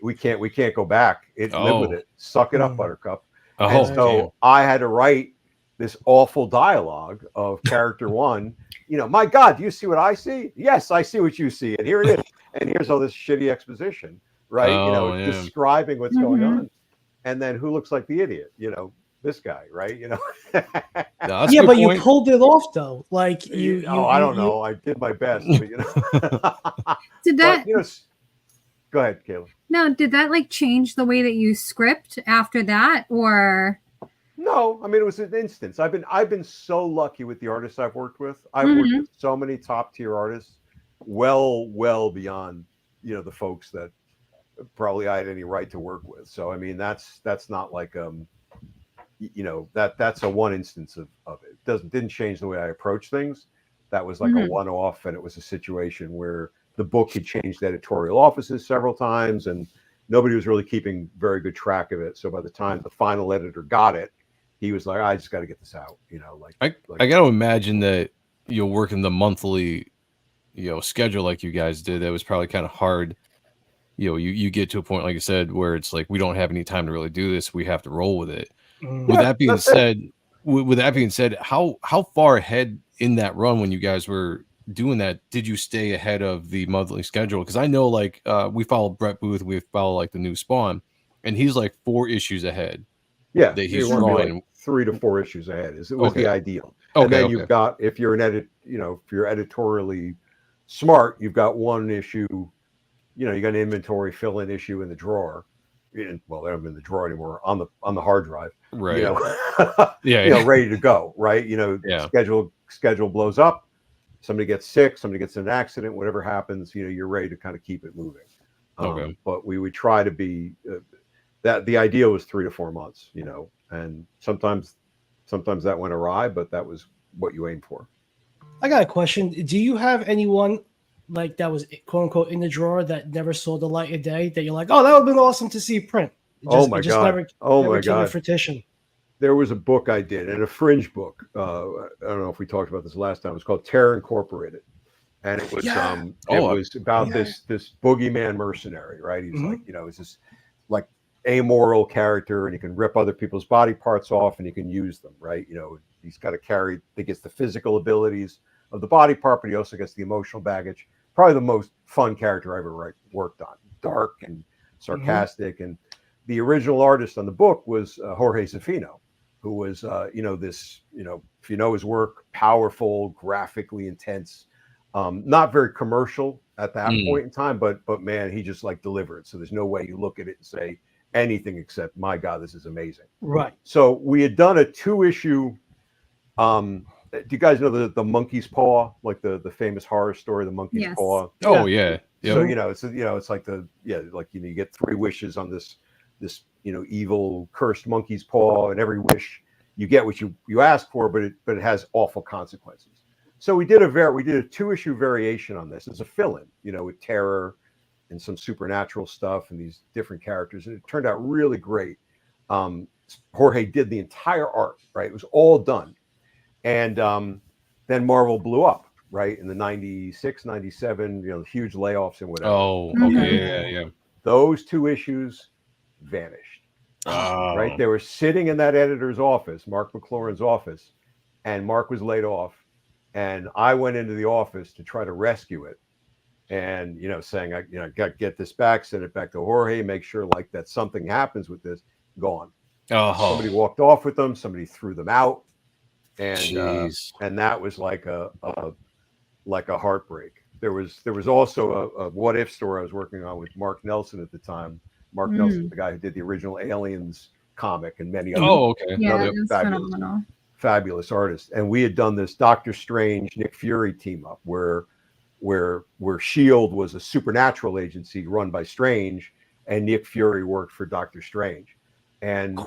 we can't go back. Live with it. Suck it up, Buttercup. And so I had to write this awful dialogue of character one. My God, do you see what I see? Yes, I see what you see. And here it is. And here's all this shitty exposition, right? Describing what's going on. And then who looks like the idiot? This guy, right? But you pulled it off though. Like I don't know. I did my best, but Did that? Go ahead, Kayla. No, did that like change the way that you script after that, or? No, I mean, it was an instance. I've been so lucky with the artists I've worked with. I've worked with so many top tier artists, well beyond the folks that probably I had any right to work with. So I mean, that's not like that's a one instance of it. Didn't change the way I approach things. That was like a one-off, and it was a situation where the book had changed editorial offices several times, and nobody was really keeping very good track of it. So by the time the final editor got it, he was like, "I just got to get this out." I got to imagine that working the monthly, schedule like you guys did, that was probably kind of hard. You get to a point, like I said, where it's like, we don't have any time to really do this. We have to roll with it. With that being said, how far ahead in that run when you guys were doing that did you stay ahead of the monthly schedule? Because I know, like, we follow Brett Booth, we follow like the new Spawn, and he's like 4 issues ahead. Yeah, that he's drawing like 3 to 4 issues ahead. It was the ideal. And then you've got, if you're if you're editorially smart, you've got one issue. You got an inventory fill-in issue in the drawer. well, they don't have them in the drawer anymore, on the hard drive, right? You know, yeah, ready to go, right? You know, schedule blows up, somebody gets sick, somebody gets in an accident, whatever happens, you know, you're ready to kind of keep it moving. Okay. But we would try to be that the idea was 3 to 4 months, you know, and sometimes that went awry, but that was what you aim for. I got a question. Do you have anyone like that was quote unquote in the drawer that never saw the light of day that you're like, oh, that would have been awesome to see print? Oh my God. Never came to fruition. There was a book I did, and a fringe book. I don't know if we talked about this last time. It was called Terror Incorporated, and it was was about this boogeyman mercenary, right? He's like, you know, he's this like amoral character, and he can rip other people's body parts off, and he can use them, right? You know, he's got to carry. He gets the physical abilities of the body part, but he also gets the emotional baggage. Probably the most fun character I ever worked on. Dark and sarcastic, and the original artist on the book was Jorge Zafino, who was, you know, this, you know, if you know his work, powerful, graphically intense, not very commercial at that point in time, but man, he just like delivered. So there's no way you look at it and say anything except, my God, this is amazing. Right. So we had done a 2-issue. Do you guys know the monkey's paw, like the famous horror story, the monkey's paw? Oh yeah. Yep. So it's like you get 3 wishes on this you know, evil cursed monkey's paw, and every wish you get what you ask for, but it has awful consequences. So we did a 2-issue variation on this as a fill-in, you know, with terror and some supernatural stuff and these different characters, and it turned out really great. Jorge did the entire art, right? It was all done. And then Marvel blew up, right? In the 96, 97, you know, huge layoffs and whatever. Oh, okay. Yeah. Those 2 issues vanished. Right? They were sitting in that editor's office, Mark McLaurin's office, and Mark was laid off. And I went into the office to try to rescue it. And, you know, saying, I got to get this back, send it back to Jorge, make sure like that something happens with this. Gone. Somebody walked off with them. Somebody threw them out. And that was like a heartbreak. There was also a what if story I was working on with Mark Nelson at the time. Mark Nelson, the guy who did the original Aliens comic and many other fabulous artists. And we had done this Doctor Strange, Nick Fury team up where S.H.I.E.L.D. was a supernatural agency run by Strange, and Nick Fury worked for Doctor Strange. And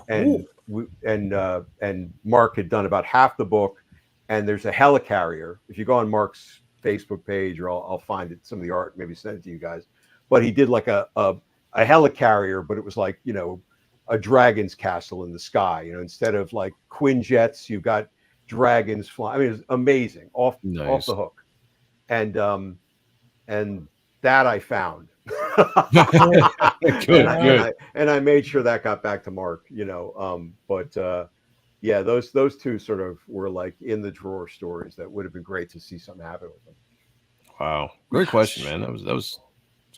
Mark had done about half the book, and there's a helicarrier. If you go on Mark's Facebook page, or I'll find it, some of the art, maybe send it to you guys. But he did like a helicarrier, but it was like, you know, a dragon's castle in the sky. You know, instead of like Quinjets, you've got dragons flying. I mean, it's amazing, off the hook. And that I found. Good. And I made sure that got back to Mark, you know. Yeah, those 2 sort of were like in the drawer stories that would have been great to see something happen with them. Wow, great question, man. That was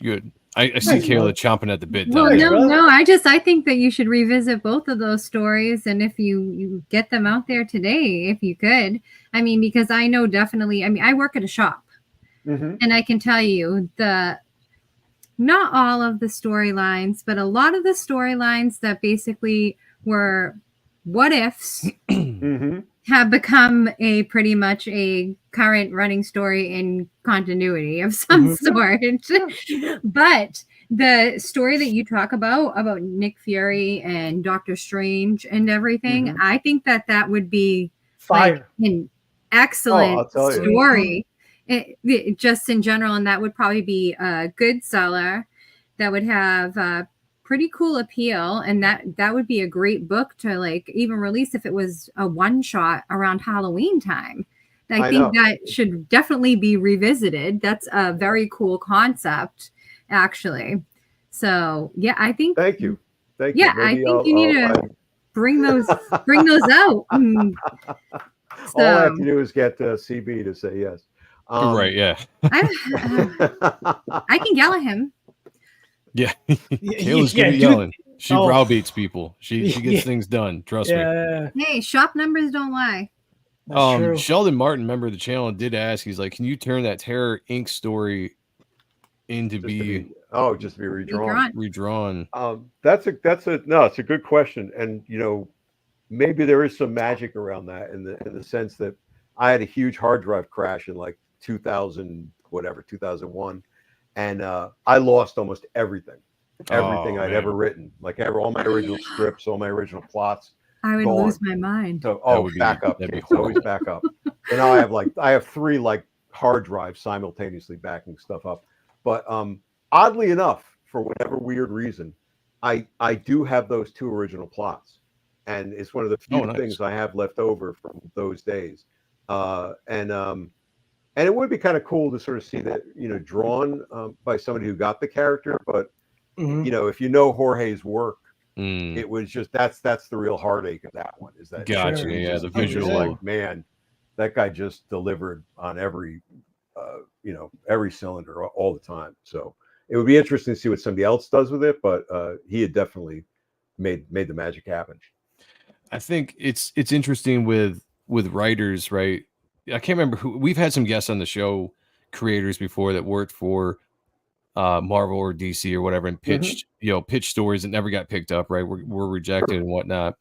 good. I see Kayla chomping at the bit. No, I think that you should revisit both of those stories, and if you get them out there today, if you could. I mean, because I know definitely. I mean, I work at a shop, and I can tell you not all of the storylines, but a lot of the storylines that basically were what ifs have become pretty much a current running story in continuity of some sort. But the story that you talk about Nick Fury and Doctor Strange and everything, I think that would be fire, like an excellent story. It just in general, and that would probably be a good seller that would have pretty cool appeal, and that would be a great book to like even release if it was a one shot around Halloween time. I think that should definitely be revisited. That's a very cool concept, actually. So yeah, I think. Thank you. Yeah, I think you need to bring those out. So, all I have to do is get CB to say yes. Right? Yeah. I can yell at him. Yeah, Kayla's good at yelling. She browbeats people. She gets things done. Trust me. Hey, shop numbers don't lie. Sheldon Martin, member of the channel, did ask. He's like, "Can you turn that Terror Inc. story in to be just to be redrawn. It's a good question, and maybe there is some magic around that in the sense that I had a huge hard drive crash in like 2001, and I lost almost everything I'd ever written, like all my original scripts, all my original plots. I would lose my mind. So back up, Kate. Always back up. And now I have 3 like hard drives simultaneously backing stuff up. But oddly enough, for whatever weird reason, I do have those 2 original plots, and it's one of the few things I have left over from those days. And it would be kind of cool to sort of see that drawn by somebody who got the character. But if Jorge's work, it was just that's the real heartache of that one. Is that gotcha? Yeah, the visual. Like, man, that guy just delivered on every cylinder all the time. So it would be interesting to see what somebody else does with it, but he had definitely made the magic happen. I think it's interesting with writers, right? I can't remember who we've had some guests on the show, creators before that worked for Marvel or DC or whatever, and pitched stories that never got picked up, right? Were rejected and whatnot.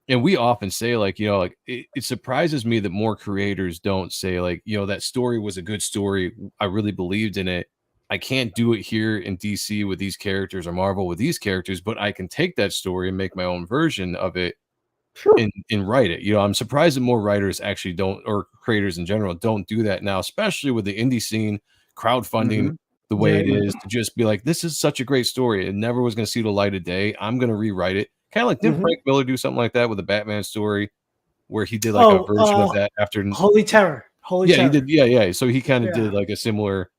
And we often say, like, it surprises me that more creators don't say, like, that story was a good story. I really believed in it. I can't do it here in DC with these characters or Marvel with these characters, but I can take that story and make my own version of it and write it. I'm surprised that more writers actually don't, or creators in general, don't do that now, especially with the indie scene, crowdfunding the way it is, to just be like, this is such a great story. It never was going to see the light of day. I'm going to rewrite it. Kind of like, did Frank Miller do something like that with a Batman story where he did like a version of that after Holy Terror? He did. Yeah. So he kind of did like a similar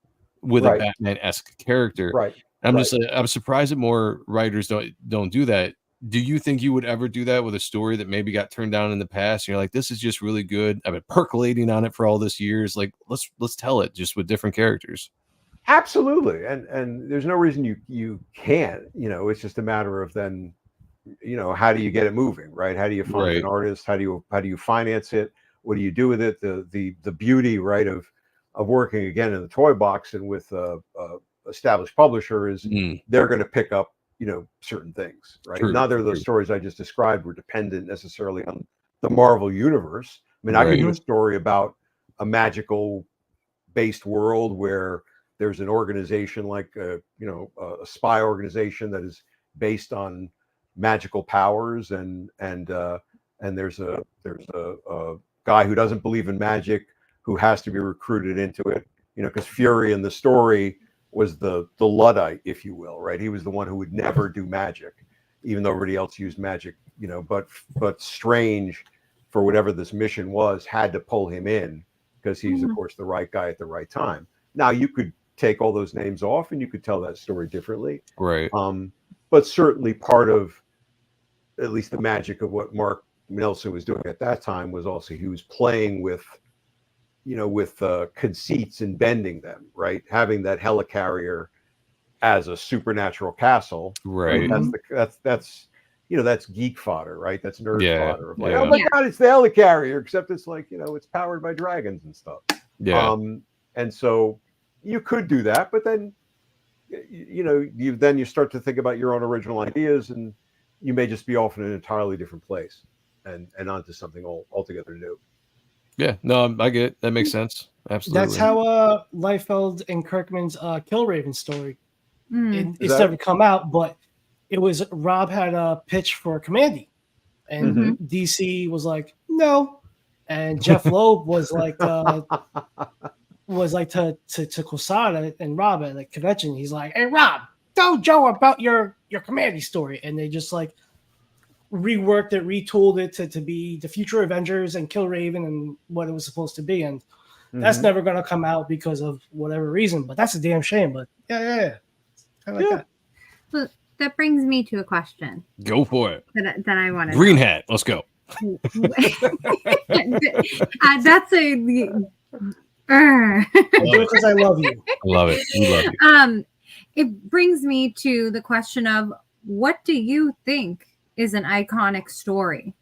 with a Batman-esque character. Right. I'm surprised that more writers don't do that. Do you think you would ever do that with a story that maybe got turned down in the past? You're like, this is just really good. I've been percolating on it for all this years. Like, let's tell it just with different characters. Absolutely. And there's no reason you can't, it's just a matter of then, how do you get it moving, right? How do you find an artist? How do you finance it? What do you do with it? The beauty, right, of working again in the toy box and with established publisher is they're going to pick up, certain things, right? True, Neither of those stories I just described were dependent necessarily on the Marvel universe. I mean, I could do a story about a magical based world where there's an organization like a spy organization that is based on magical powers, and there's a guy who doesn't believe in magic who has to be recruited into it, because Fury in the story was the Luddite, if you will, right? He was the one who would never do magic, even though everybody else used magic, but Strange, for whatever this mission was, had to pull him in because he's of course the right guy at the right time. Now you could take all those names off and you could tell that story differently, right? But certainly part of at least the magic of what Mark Nelson was doing at that time was also he was playing with conceits and bending them, right? Having that helicarrier as a supernatural castle, right? That's geek fodder, right? That's nerd fodder. Of like, oh my god, it's the helicarrier, except it's like it's powered by dragons and stuff. Yeah. And so you could do that, but then you start to think about your own original ideas, and you may just be off in an entirely different place and onto something altogether new. Yeah, no, I get it. That makes sense. Absolutely. That's how Liefeld and Kirkman's Killraven story. It's never come out, but it was Rob had a pitch for Commandy, and DC was like, no, and Jeff Loeb was like to Quesada and Rob at the convention. He's like, hey Rob, tell Joe about your Commandy story, and they just like reworked it, retooled it to be the future Avengers and Killraven and what it was supposed to be, and that's never going to come out because of whatever reason. But that's a damn shame. But yeah, I like that. Well, that brings me to a question. Go for it. That I want to. Green hat. Let's go. That's a. Because I love you. I love it. We love you. It brings me to the question of, what do you think is an iconic story?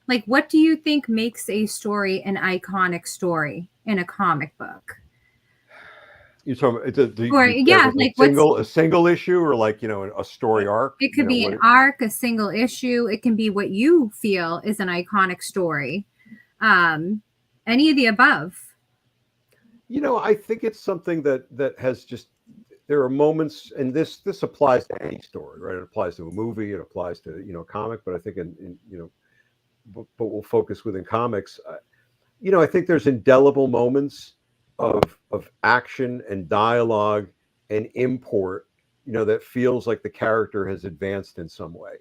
Like, what do you think makes a story an iconic story in a comic book? You talking about, do Or you yeah, as like a single issue, or like, you know, a story arc? It could be an arc, a single issue. It can be what you feel is an iconic story. Any of the above. You know, I think it's something that has just, there are moments, and this applies to any story, right? It applies to a movie, it applies to, you know, a comic, but I think in you know, but we'll focus within comics. You know, I think there's indelible moments of action and dialogue and import, you know, that feels like the character has advanced in some way.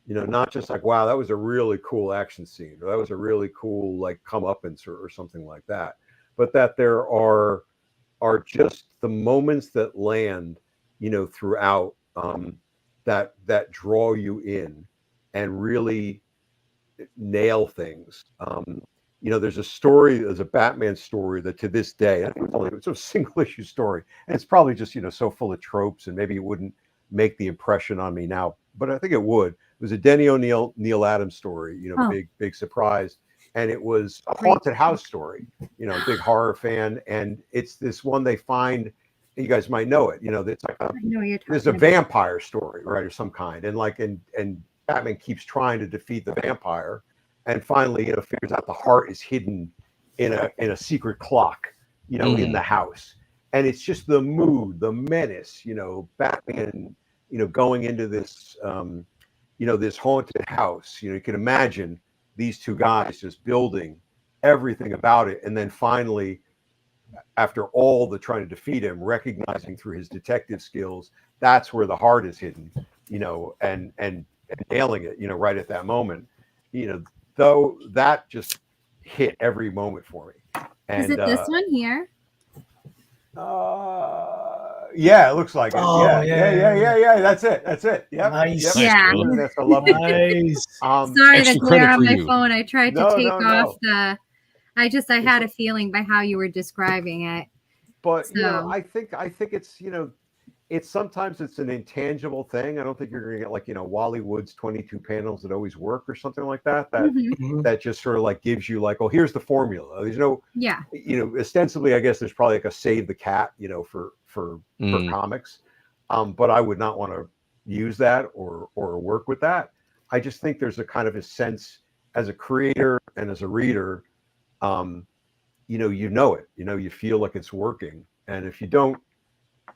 You know, not just like, wow, that was a really cool action scene, or that was a really cool like comeuppance or something like that, but that there are just the moments that land, you know, throughout, that draw you in and really nail things. You know, there's a Batman story that to this day, I think it's a single issue story, and it's probably just, you know, so full of tropes, and maybe it wouldn't make the impression on me now, but I think it would. It was a Denny O'Neil, Neil Adams story, you know, big surprise, and it was a haunted house story. You know, big horror fan, and it's this one they find. You guys might know it. You know, it's like there's a vampire story, right, or some kind, and like and Batman keeps trying to defeat the vampire, and finally, you know, figures out the heart is hidden in a secret clock, you know, in the house. And it's just the mood, the menace, you know, Batman, you know, going into this, you know, this haunted house. You know, you can imagine these two guys just building everything about it, and then finally, after all the trying to defeat him, recognizing through his detective skills that's where the heart is hidden, you know, and nailing it, you know, right at that moment. You know, though that just hit every moment for me. And, is it this one here? Yeah, it looks like it. Oh, Yeah. That's it. Yep. Nice. Yep. Yeah. That's a lovely. Nice. Sorry to glare on my phone. I tried to take off no. I had a feeling by how you were describing it. But you know, I think it's, you know, it's sometimes it's an intangible thing. I don't think you're gonna get like, you know, Wally Wood's 22 panels that always work or something like that. That just sort of like gives you like, oh, here's the formula. There's no, you know, ostensibly, I guess there's probably like a save the cat, you know, for comics. But I would not want to use that or work with that. I just think there's a kind of a sense as a creator and as a reader, you know it, you know, you feel like it's working. And if you don't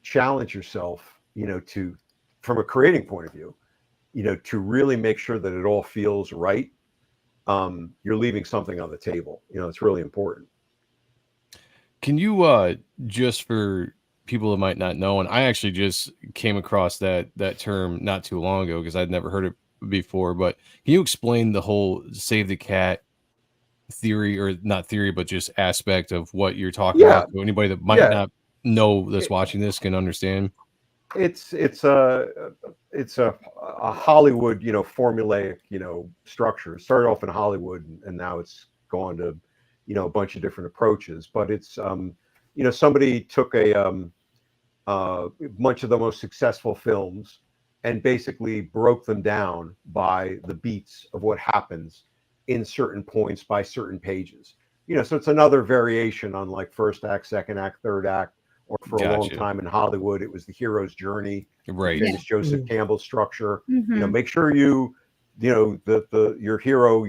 challenge yourself, you know, to, from a creating point of view, you know, to really make sure that it all feels right, you're leaving something on the table. You know, it's really important. Can you just for people that might not know, and I actually just came across that term not too long ago because I'd never heard it before, but can you explain the whole save the cat theory, or not theory, but just aspect of what you're talking about, so anybody that might not know that's watching this can understand? It's a Hollywood, you know, formulaic, you know, structure. It started off in Hollywood, and now it's gone to, you know, a bunch of different approaches. But it's you know, somebody took a bunch of the most successful films and basically broke them down by the beats of what happens in certain points by certain pages. You know, so it's another variation on like first act, second act, third act, or for a long time in Hollywood, it was the hero's journey. Right. It's Joseph Campbell's structure. You know, make sure you know, your hero,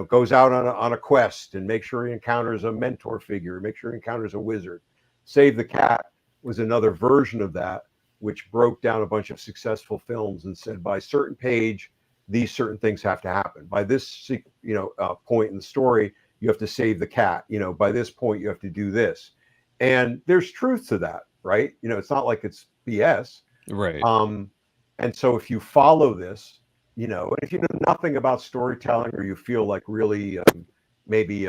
goes out on a quest, and make sure he encounters a mentor figure, make sure he encounters a wizard. Save the Cat was another version of that, which broke down a bunch of successful films and said by certain page, these certain things have to happen. By this, point in the story, you have to save the cat. You know, by this point, you have to do this. And there's truth to that, right? You know, it's not like it's BS. Right. And so if you follow this, you know, and if you know nothing about storytelling, or you feel like really maybe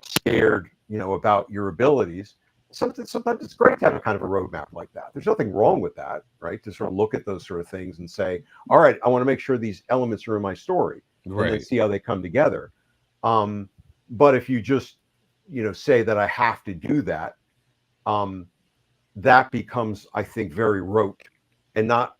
scared, you know, about your abilities, sometimes it's great to have a kind of a roadmap like that. There's nothing wrong with that, right? To sort of look at those sort of things and say, all right, I want to make sure these elements are in my story, and then see how they come together. But if you just, you know, say that I have to do that, that becomes, I think, very rote, and not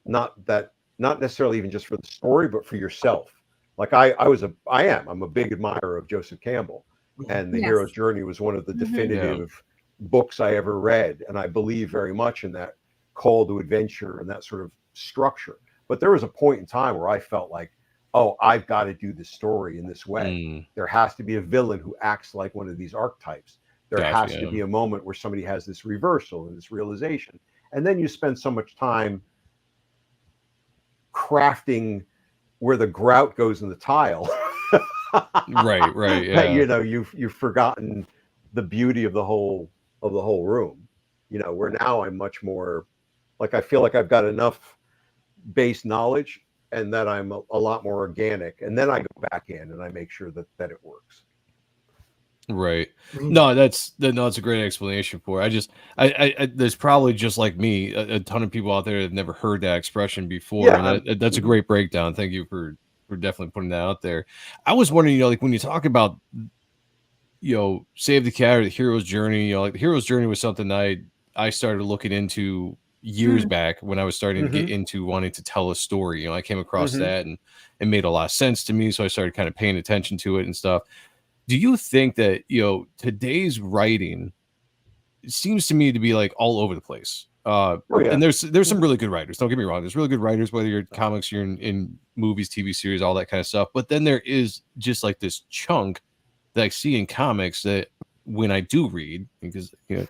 necessarily even just for the story, but for yourself. Like I'm a big admirer of Joseph Campbell, and the hero's journey was one of the definitive, books I ever read, and I believe very much in that call to adventure and that sort of structure. But there was a point in time where I felt like, oh, I've got to do this story in this way. There has to be a villain who acts like one of these archetypes. There has to be a moment where somebody has this reversal and this realization. And then you spend so much time crafting where the grout goes in the tile. right. Yeah. You know, you've forgotten the beauty of the whole room. You know, where now I'm much more like, I feel like I've got enough base knowledge and that I'm a lot more organic. And then I go back in and I make sure that it works. Right. No, that's a great explanation for it. I there's probably, just like me, a ton of people out there that have never heard that expression before. Yeah, and that's a great breakdown. Thank you for definitely putting that out there. I was wondering, you know, like when you talk about, you know, Save the Cat or the hero's journey, you know, like the hero's journey was something I started looking into years back when I was starting to get into wanting to tell a story. You know, I came across that and it made a lot of sense to me. So I started kind of paying attention to it and stuff. Do you think that, you know, today's writing seems to me to be like all over the place? And there's some really good writers. Don't get me wrong. There's really good writers, whether you're in comics, you're in movies, TV series, all that kind of stuff. But then there is just like this chunk that I see in comics that when I do read, because, you know,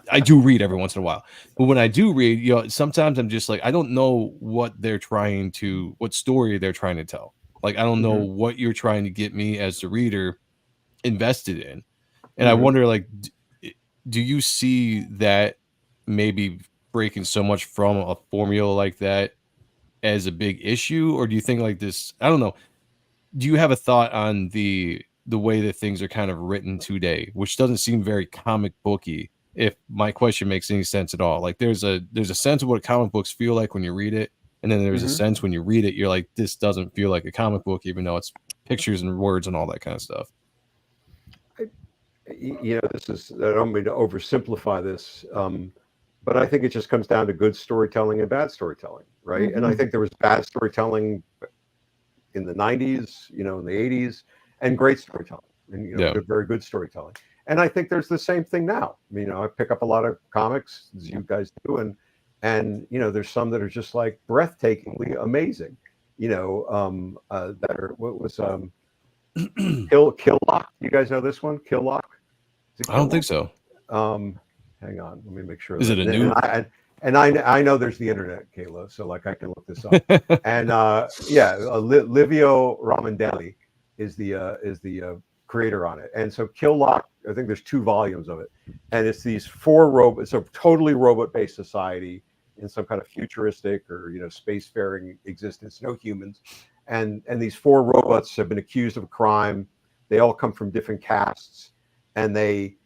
I do read every once in a while, but when I do read, you know, sometimes I'm just like, I don't know what story they're trying to tell. Like, I don't know what you're trying to get me as the reader invested in. And I wonder, like, do you see that maybe breaking so much from a formula like that as a big issue? Or do you think like this, I don't know, do you have a thought on the way that things are kind of written today, which doesn't seem very comic booky, if my question makes any sense at all? Like there's a sense of what comic books feel like when you read it. And then there's a sense when you read it, you're like, this doesn't feel like a comic book, even though it's pictures and words and all that kind of stuff. You know, I don't mean to oversimplify this, but I think it just comes down to good storytelling and bad storytelling, right? And I think there was bad storytelling in the 90s, you know, in the 80s, and great storytelling, and, you know, very good storytelling. And I think there's the same thing now. I mean, you know, I pick up a lot of comics, as you guys do, and you know, there's some that are just like breathtakingly amazing. You know, that are what was Kill Lock. You guys know this one, Kill Lock? I don't think so. Hang on, let me make sure. Is it a new? And I know there's the internet, Kayla, so like I can look this up. And Livio Ramondelli is the creator on it. And so Kill Lock, I think there's 2 volumes of it, and it's these 4 robots. It's a totally robot-based society in some kind of futuristic or, you know, spacefaring existence, no humans, and these 4 robots have been accused of a crime. They all come from different castes, and they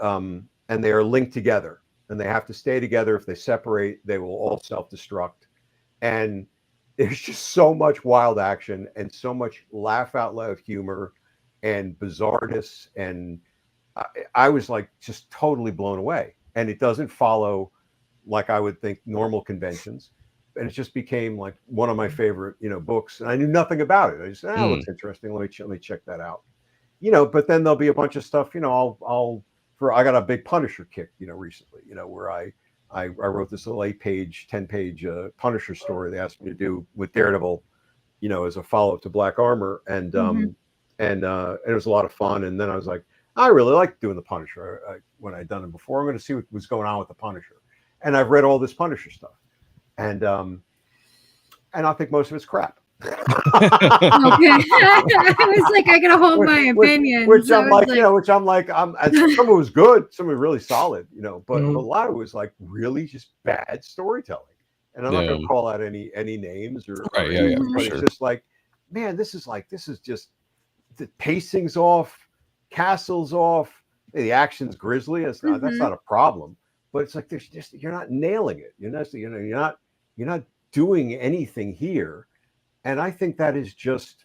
are linked together, and they have to stay together. If they separate, they will all self-destruct. And there's just so much wild action and so much laugh out loud humor and bizarreness, and I was like just totally blown away. And it doesn't follow, like I would think, normal conventions, and it just became like one of my favorite, you know, books. And I knew nothing about it. I just said, looks interesting. Let me check that out. You know, but then there'll be a bunch of stuff, you know, I got a big Punisher kick, you know, recently, you know, where I wrote this little 8-page, 10-page Punisher story they asked me to do with Daredevil, you know, as a follow-up to Black Armor. And it was a lot of fun. And then I was like, I really like doing the Punisher when I'd done it before. I'm going to see what was going on with the Punisher. And I've read all this Punisher stuff. And I think most of it's crap. Okay. I was like, I gotta hold my opinion. Which I'm like, you know, some of it was good, some of it was really solid, you know, but a lot of it was like really just bad storytelling. And I'm not going to call out any names or but it's just like, man, this is just the pacing's off, castle's off, the action's grisly. That's not a problem, but it's like there's just, you're not nailing it. You're not doing anything here. And I think that is just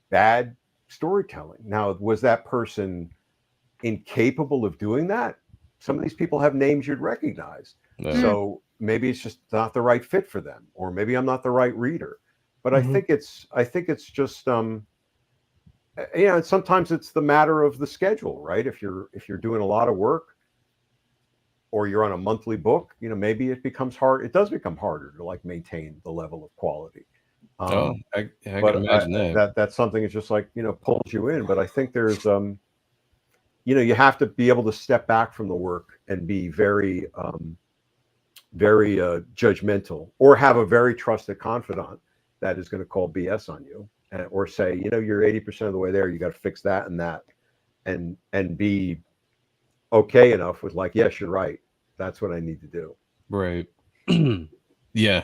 bad storytelling. Now, was that person incapable of doing that? Some of these people have names you'd recognize. So maybe it's just not the right fit for them, or maybe I'm not the right reader. But I think it's just And sometimes it's the matter of the schedule, right? If you're doing a lot of work, or you're on a monthly book, maybe it becomes hard. It does become harder to like maintain the level of quality. I can imagine that. That's something that's just like, pulls you in. But I think there's, you have to be able to step back from the work and be very, very judgmental, or have a very trusted confidant that is going to call BS on you, or say, you're 80% of the way there. You got to fix that and that, and be okay enough with like, yes, you're right. That's what I need to do. Right. Yeah.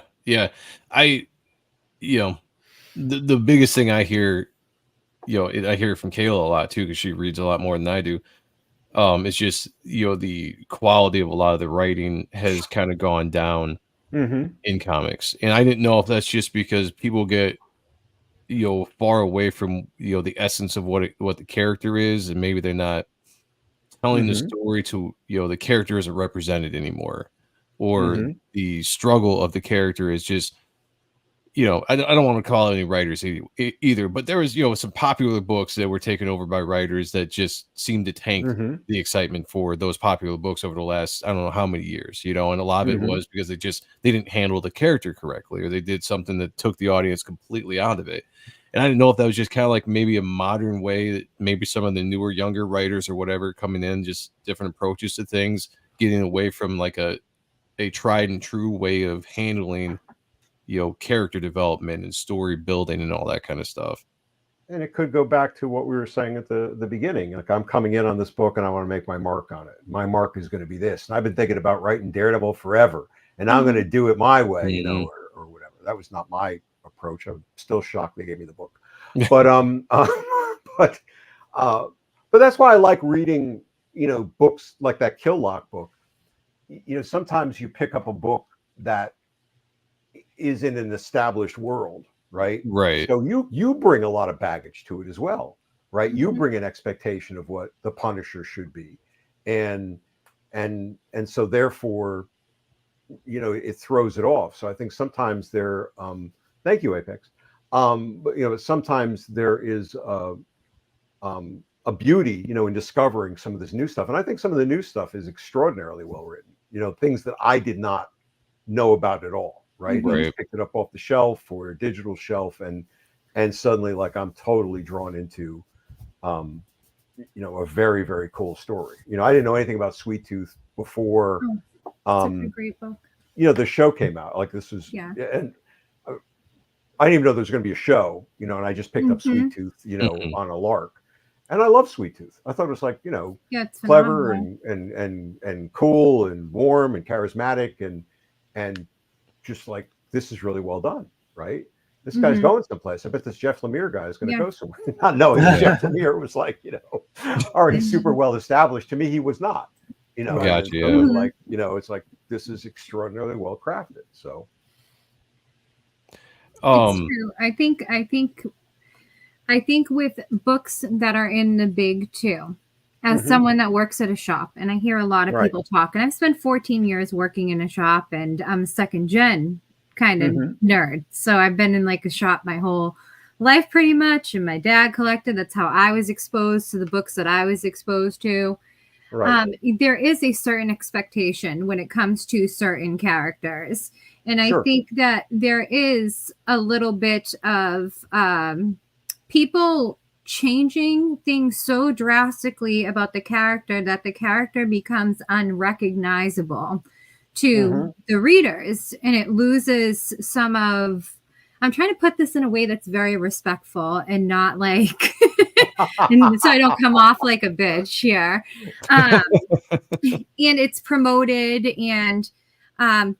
The biggest thing I hear, I hear from Kayla a lot too, because she reads a lot more than I do. It's just, the quality of a lot of the writing has kind of gone down in comics. And I didn't know if that's just because people get, far away from, the essence of what the character is, and maybe they're not telling the story to, the character isn't represented anymore, or the struggle of the character is just, I don't want to call any writers either, but there was, some popular books that were taken over by writers that just seemed to tank the excitement for those popular books over the last, I don't know how many years, and a lot of it was because they didn't handle the character correctly, or they did something that took the audience completely out of it. And I didn't know if that was just kind of like maybe a modern way that maybe some of the newer, younger writers or whatever coming in, just different approaches to things, getting away from like a tried and true way of handling, character development and story building and all that kind of stuff. And it could go back to what we were saying at the beginning. Like, I'm coming in on this book and I want to make my mark on it. My mark is going to be this. And I've been thinking about writing Daredevil forever, and I'm going to do it my way, or whatever. That was not my approach. I'm still shocked they gave me the book. But but that's why I like reading, books like that Kill Lock book. Sometimes you pick up a book that is in an established world, right? So you bring a lot of baggage to it as well, right? You bring an expectation of what the Punisher should be, and so therefore, it throws it off. So I think sometimes there, thank you, Apex. But sometimes there is a beauty, in discovering some of this new stuff, and I think some of the new stuff is extraordinarily well written. Things that I did not know about at all. Right. I just picked it up off the shelf or a digital shelf, and suddenly, like, I'm totally drawn into, a very, very cool story. I didn't know anything about Sweet Tooth before. Such a great book. The show came out. Like, this was, and I didn't even know there was going to be a show. And I just picked up Sweet Tooth, on a lark, and I love Sweet Tooth. I thought it was like, it's clever phenomenal. and cool and warm and charismatic and just like, this is really well done, right? This guy's going someplace. I bet this Jeff Lemire guy is going to go somewhere. Not knowing that Jeff Lemire was like, already super well established. To me, he was not. Gotcha, like, it's like, this is extraordinarily well crafted. So, it's true. I think with books that are in the big two, as someone that works at a shop, and I hear a lot of people talk, and I've spent 14 years working in a shop, and I'm a second gen kind of nerd. So I've been in like a shop my whole life pretty much, and my dad collected. That's how I was exposed to the books that I was exposed to. There is a certain expectation when it comes to certain characters. And I think that there is a little bit of people changing things so drastically about the character that the character becomes unrecognizable to the readers, and it loses some of, I'm trying to put this in a way that's very respectful and not like and so I don't come off like a bitch here. And it's promoted, and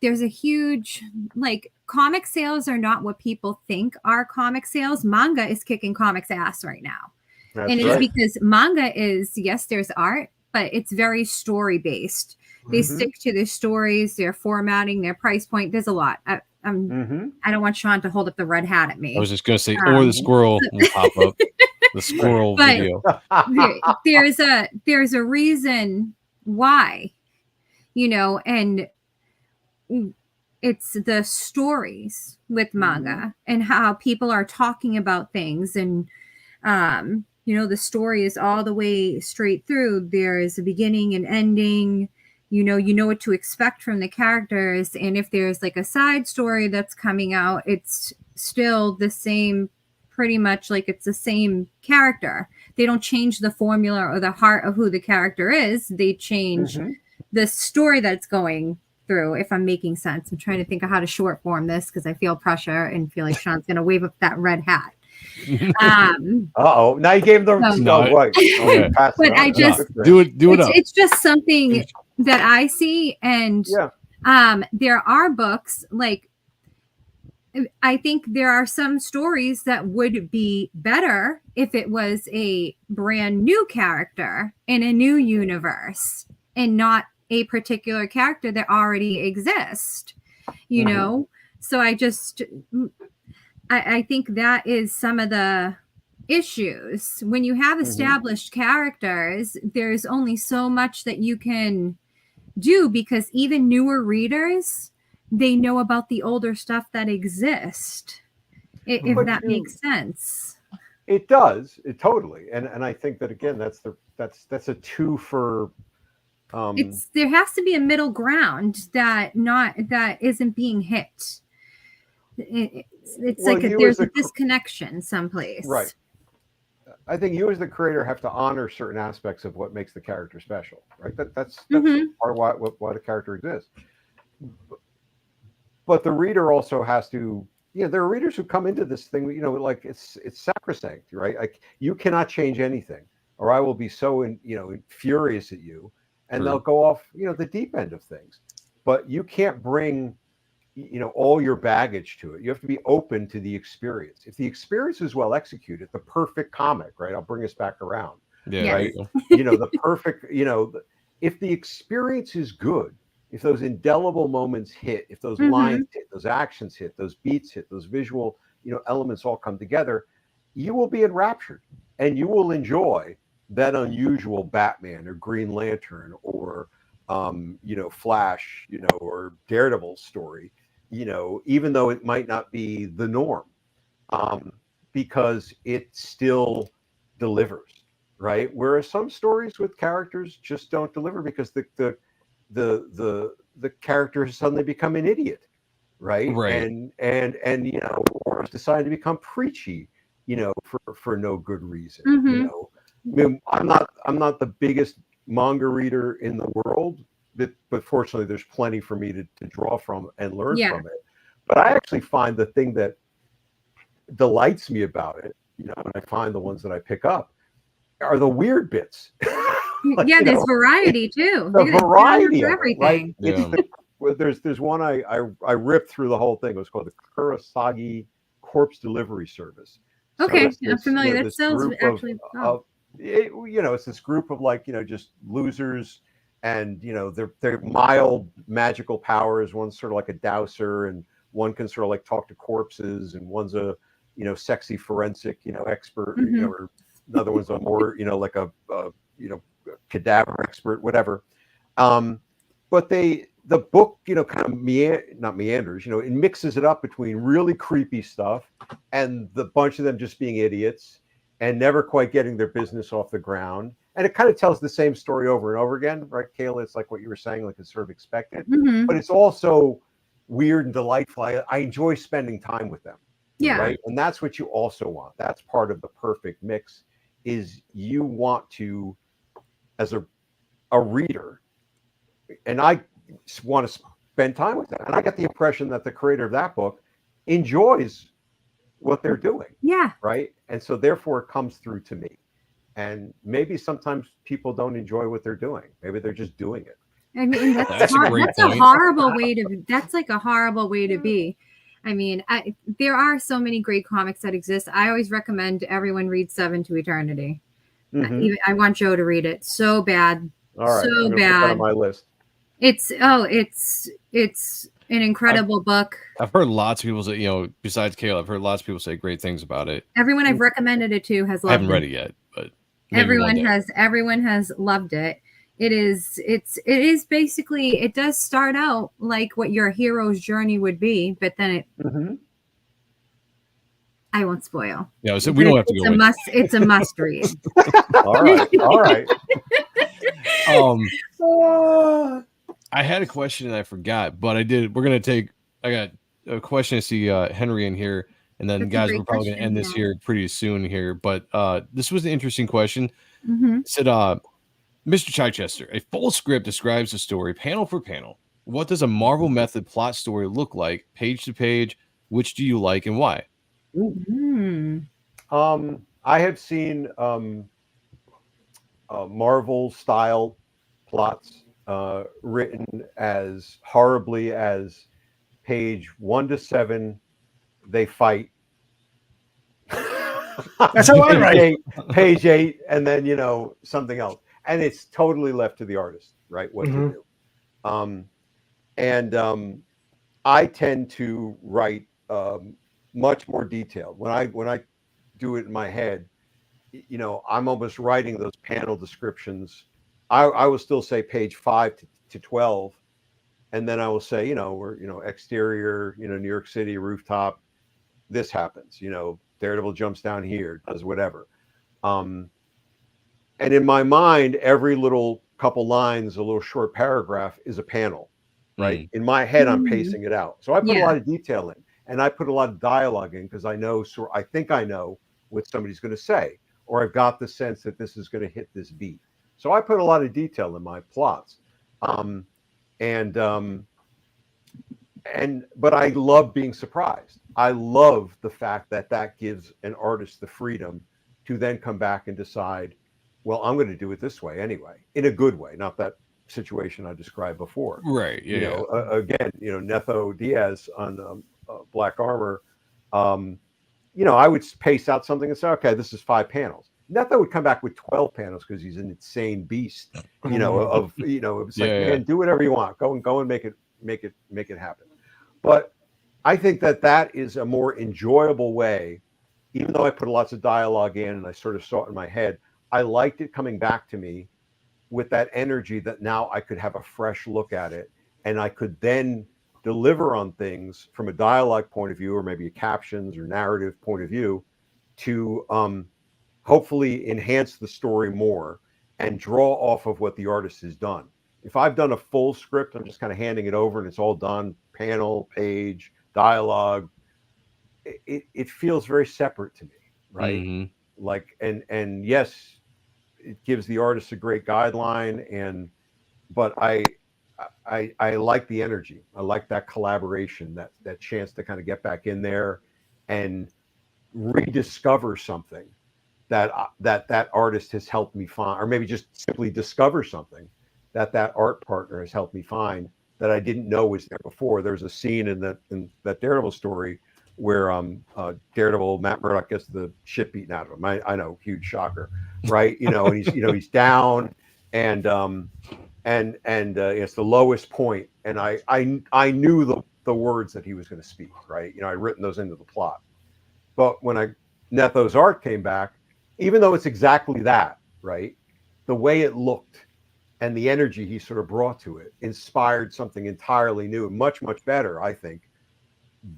there's a huge, like, comic sales are not what people think are comic sales. Manga is kicking comics ass right now. It's because manga is, yes, there's art, but it's very story based. They stick to their stories, their formatting, their price point. There's a lot. I don't want Sean to hold up the red hat at me. I was just going to say, or the squirrel will pop up. The squirrel video. There's a reason why, and it's the stories with manga and how people are talking about things, and the story is all the way straight through. There is a beginning and ending. You know what to expect from the characters. And if there's like a side story that's coming out, it's still the same, pretty much like it's the same character. They don't change the formula or the heart of who the character is. They change the story that's going through, if I'm making sense. I'm trying to think of how to short form this because I feel pressure and feel like Sean's going to wave up that red hat. Now you gave them right. But I just do it up. It's just something that I see, and there are books like, I think there are some stories that would be better if it was a brand new character in a new universe and not a particular character that already exists, So I think that is some of the issues. When you have established characters, there's only so much that you can do, because even newer readers, they know about the older stuff that exists, if that makes sense. It does. It totally. And I think that, again, that's a two for there has to be a middle ground that isn't being hit. It's like there's a disconnection someplace. Right. I think you as the creator have to honor certain aspects of what makes the character special, right? That's part of why the character exists. But the reader also has to, there are readers who come into this thing, like it's sacrosanct, right? Like, you cannot change anything, or I will be so furious at you, and they'll go off, the deep end of things. But you can't bring all your baggage to it. You have to be open to the experience. If the experience is well executed, the perfect comic, right? I'll bring us back around. Yeah. Right. The perfect, if the experience is good, if those indelible moments hit, if those lines hit, those actions hit, those beats hit, those visual, elements all come together, you will be enraptured and you will enjoy that unusual Batman or Green Lantern or, Flash, or Daredevil story, even though it might not be the norm, because it still delivers, right? Whereas some stories with characters just don't deliver because the character has suddenly become an idiot, right? And or decide to become preachy, for no good reason. I mean, I'm not the biggest manga reader in the world, but fortunately there's plenty for me to draw from and learn from it. But I actually find the thing that delights me about it, and I find the ones that I pick up are the weird bits. There's variety too. The variety of everything. Right? There's one I ripped through the whole thing. It was called the Kurosagi Corpse Delivery Service. Okay, so I'm familiar. That sounds actually. It's this group of just losers, and they're mild magical powers. One's sort of like a dowser, and one can sort of like talk to corpses, and one's a sexy forensic expert, or another one's a more like a cadaver expert, whatever. But the book kind of not meanders, it mixes it up between really creepy stuff and the bunch of them just being idiots and never quite getting their business off the ground. And it kind of tells the same story over and over again, right, Kayla? It's like what you were saying, like it's sort of expected, but it's also weird and delightful. I enjoy spending time with them. Yeah. Right. And that's what you also want. That's part of the perfect mix, is you want to, as a reader, and I want to spend time with them. And I get the impression that the creator of that book enjoys what they're doing. Yeah. Right. And so therefore it comes through to me. And maybe sometimes people don't enjoy what they're doing. Maybe they're just doing it. I mean, that's a horrible way to. That's like a horrible way to be. I mean, there are so many great comics that exist. I always recommend everyone read Seven to Eternity. I want Joe to read it so bad. All right, so I'm gonna bad. put that on my list. It's an incredible book. I've heard lots of people say, besides Kayla, I've heard lots of people say great things about it. Everyone I've recommended it to has loved it. I haven't read it yet, but everyone has loved it. It is basically, it does start out like what your hero's journey would be, but then I won't spoil. Yeah, so we don't have to go. It's a must read. All right. I had a question and I forgot, but I did. I got a question. I see Henry in here, and then guys, we're probably going to end this here pretty soon here. But this was an interesting question. It said, Mr. Chichester, a full script describes the story panel for panel. What does a Marvel method plot story look like, page to page? Which do you like and why? I have seen Marvel style plots written as horribly as page 1 to 7 they fight. That's how I write. Page 8 and then something else, and it's totally left to the artist, right, what to do. I tend to write much more detailed when I do it in my head. I'm almost writing those panel descriptions. I will still say page 5 to 12, and then I will say, we're exterior, New York City rooftop. This happens. Daredevil jumps down here, does whatever. And in my mind, every little couple lines, a little short paragraph is a panel, right? In my head, I'm pacing it out. So I put a lot of detail in, and I put a lot of dialogue in because I think I know what somebody's going to say, or I've got the sense that this is going to hit this beat. So I put a lot of detail in my plots. But I love being surprised. I love the fact that gives an artist the freedom to then come back and decide, well, I'm going to do it this way anyway, in a good way, not that situation I described before. Right. Yeah. Again, Netho Diaz on Black Armor, I would pace out something and say, okay, this is 5 panels. Netho would come back with 12 panels because he's an insane beast, it's like, man, do whatever you want. Go and make it happen. But I think that is a more enjoyable way, even though I put lots of dialogue in and I sort of saw it in my head. I liked it coming back to me with that energy that now I could have a fresh look at it, and I could then deliver on things from a dialogue point of view, or maybe a captions or narrative point of view, to hopefully enhance the story more and draw off of what the artist has done. If I've done a full script, I'm just kind of handing it over and it's all done, panel, page, dialogue. It feels very separate to me, right? Like, and yes, it gives the artist a great guideline, but I like the energy. I like that collaboration, that chance to kind of get back in there and rediscover something that artist has helped me find, or maybe just simply discover something that art partner has helped me find that I didn't know was there before. There's a scene in that Daredevil story where Daredevil, Matt Murdock, gets the shit beaten out of him. I know, huge shocker, right? And he's down, and it's the lowest point, and I knew the words that he was going to speak, right? I'd written those into the plot, but when Netho's art came back, even though it's exactly that, right, the way it looked and the energy he sort of brought to it inspired something entirely new and much, much better, I think,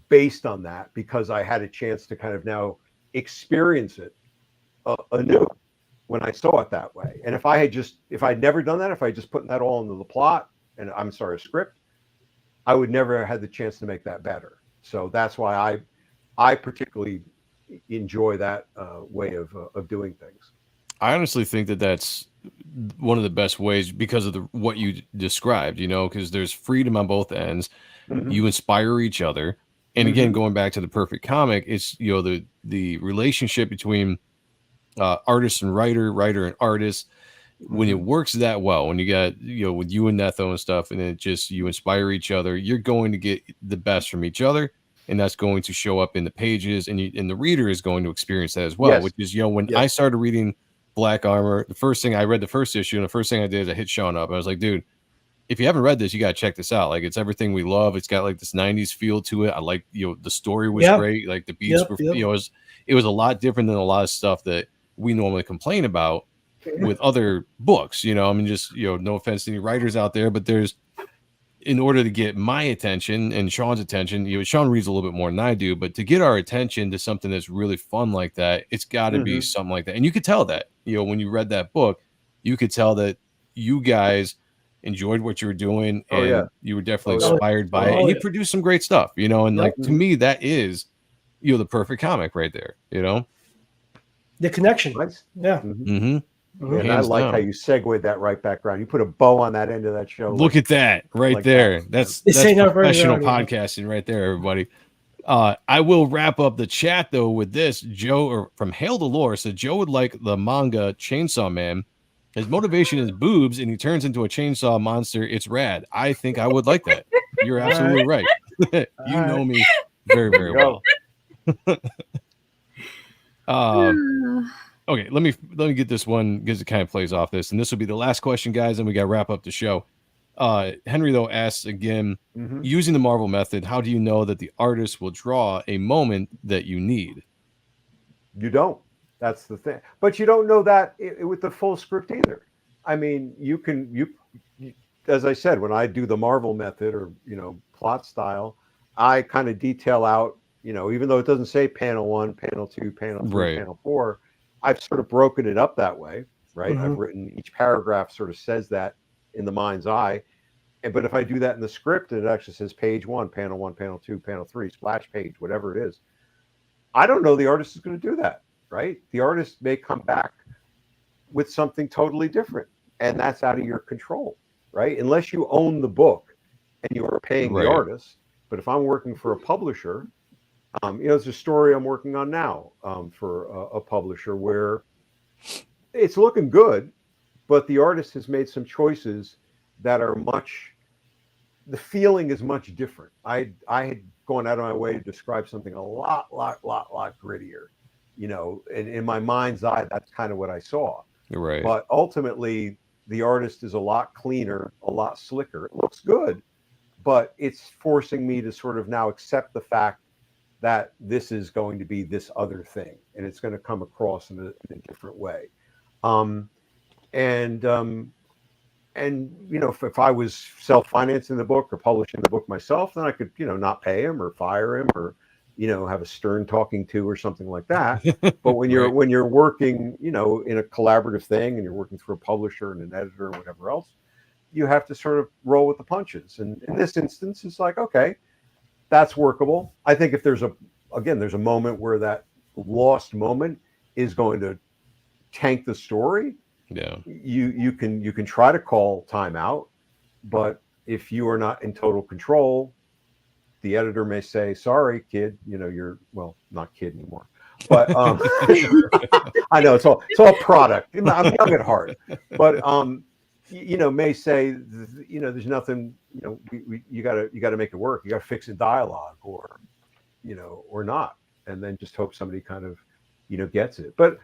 based on that, because I had a chance to kind of now experience it anew when I saw it that way. And if I'd never done that, if I just put that all into the plot, and I'm sorry, script, I would never have had the chance to make that better. So that's why I particularly enjoy that way of doing things. I honestly think that's one of the best ways because of what you described, because there's freedom on both ends. You inspire each other. And again, going back to the perfect comic, it's, the relationship between artist and writer and artist, when it works that well, when you got, with you and Netho and stuff, and it just, you inspire each other, you're going to get the best from each other. And that's going to show up in the pages, and the reader is going to experience that as well, yes. Which is, when I started reading Black Armor, the first thing I read the first issue, and the first thing I did is I hit Sean up. I was like, dude, if you haven't read this, you got to check this out. Like, it's everything we love. It's got like this 90s feel to it. I like, the story was great. Like the beats were, it was a lot different than a lot of stuff that we normally complain about with other books, just, no offense to any writers out there, but in order to get my attention and Sean's attention, Sean reads a little bit more than I do, but to get our attention to something that's really fun like that, it's got to be something like that. And you could tell that, when you read that book, you could tell that you guys enjoyed what you were doing, and you were definitely inspired by it, and you produced some great stuff, and like to me, that is, the perfect comic right there, The connection. Nice. Yeah. And I like how you segued that right back around. You put a bow on that end of that show. Look at that right there. That's professional podcasting right there, everybody. I will wrap up the chat though with this. Joe from Hail to Lore said Joe would like the manga Chainsaw Man. His motivation is boobs, and he turns into a chainsaw monster. It's rad. I think I would like that. You're absolutely right. You know me very, very well. Okay, let me get this one because it kind of plays off this, and this will be the last question, guys, and we got to wrap up the show. Henry though asks again, using the Marvel method, how do you know that the artist will draw a moment that you need? You don't. That's the thing. But you don't know that with the full script either. I mean, you as I said, when I do the Marvel method or, plot style, I kind of detail out, even though it doesn't say panel 1, panel 2, panel 3, panel 4, I've sort of broken it up that way, right? I've written each paragraph sort of says that in the mind's eye. But if I do that in the script, it actually says page 1, panel 2, panel 3, splash page, whatever it is. I don't know the artist is going to do that. Right? The artist may come back with something totally different, and that's out of your control, right? Unless you own the book and you are paying the artist. But if I'm working for a publisher, it's a story I'm working on now for a publisher where it's looking good, but the artist has made some choices that are the feeling is much different. I had gone out of my way to describe something a lot grittier. In my mind's eye, that's kind of what I saw. Right. But ultimately, the artist is a lot cleaner, a lot slicker. It looks good, but it's forcing me to sort of now accept the fact that this is going to be this other thing, and it's going to come across in a different way. If I was self-financing the book or publishing the book myself, then I could, not pay him or fire him or have a stern talking to or something like that. But when you're working, in a collaborative thing and you're working through a publisher and an editor and whatever else, you have to sort of roll with the punches. And in this instance, it's like, okay, that's workable. I think if there's a moment where that lost moment is going to tank the story, you can try to call timeout, but if you are not in total control, the editor may say, sorry, kid, you're, well, not kid anymore, but I know it's all product. I'm young at heart, but may say, there's nothing, you gotta make it work. You gotta fix a dialogue or not, and then just hope somebody kind of, gets it. But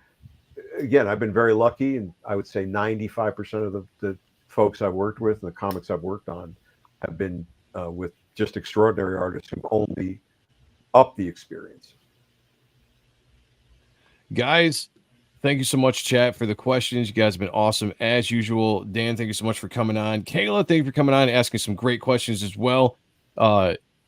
again, I've been very lucky, and I would say 95% of the folks I've worked with and the comics I've worked on have been with just extraordinary artists who only up the experience. Guys, thank you so much, chat, for the questions. You guys have been awesome as usual. Dan, thank you so much for coming on. Kayla, thank you for coming on and asking some great questions as well.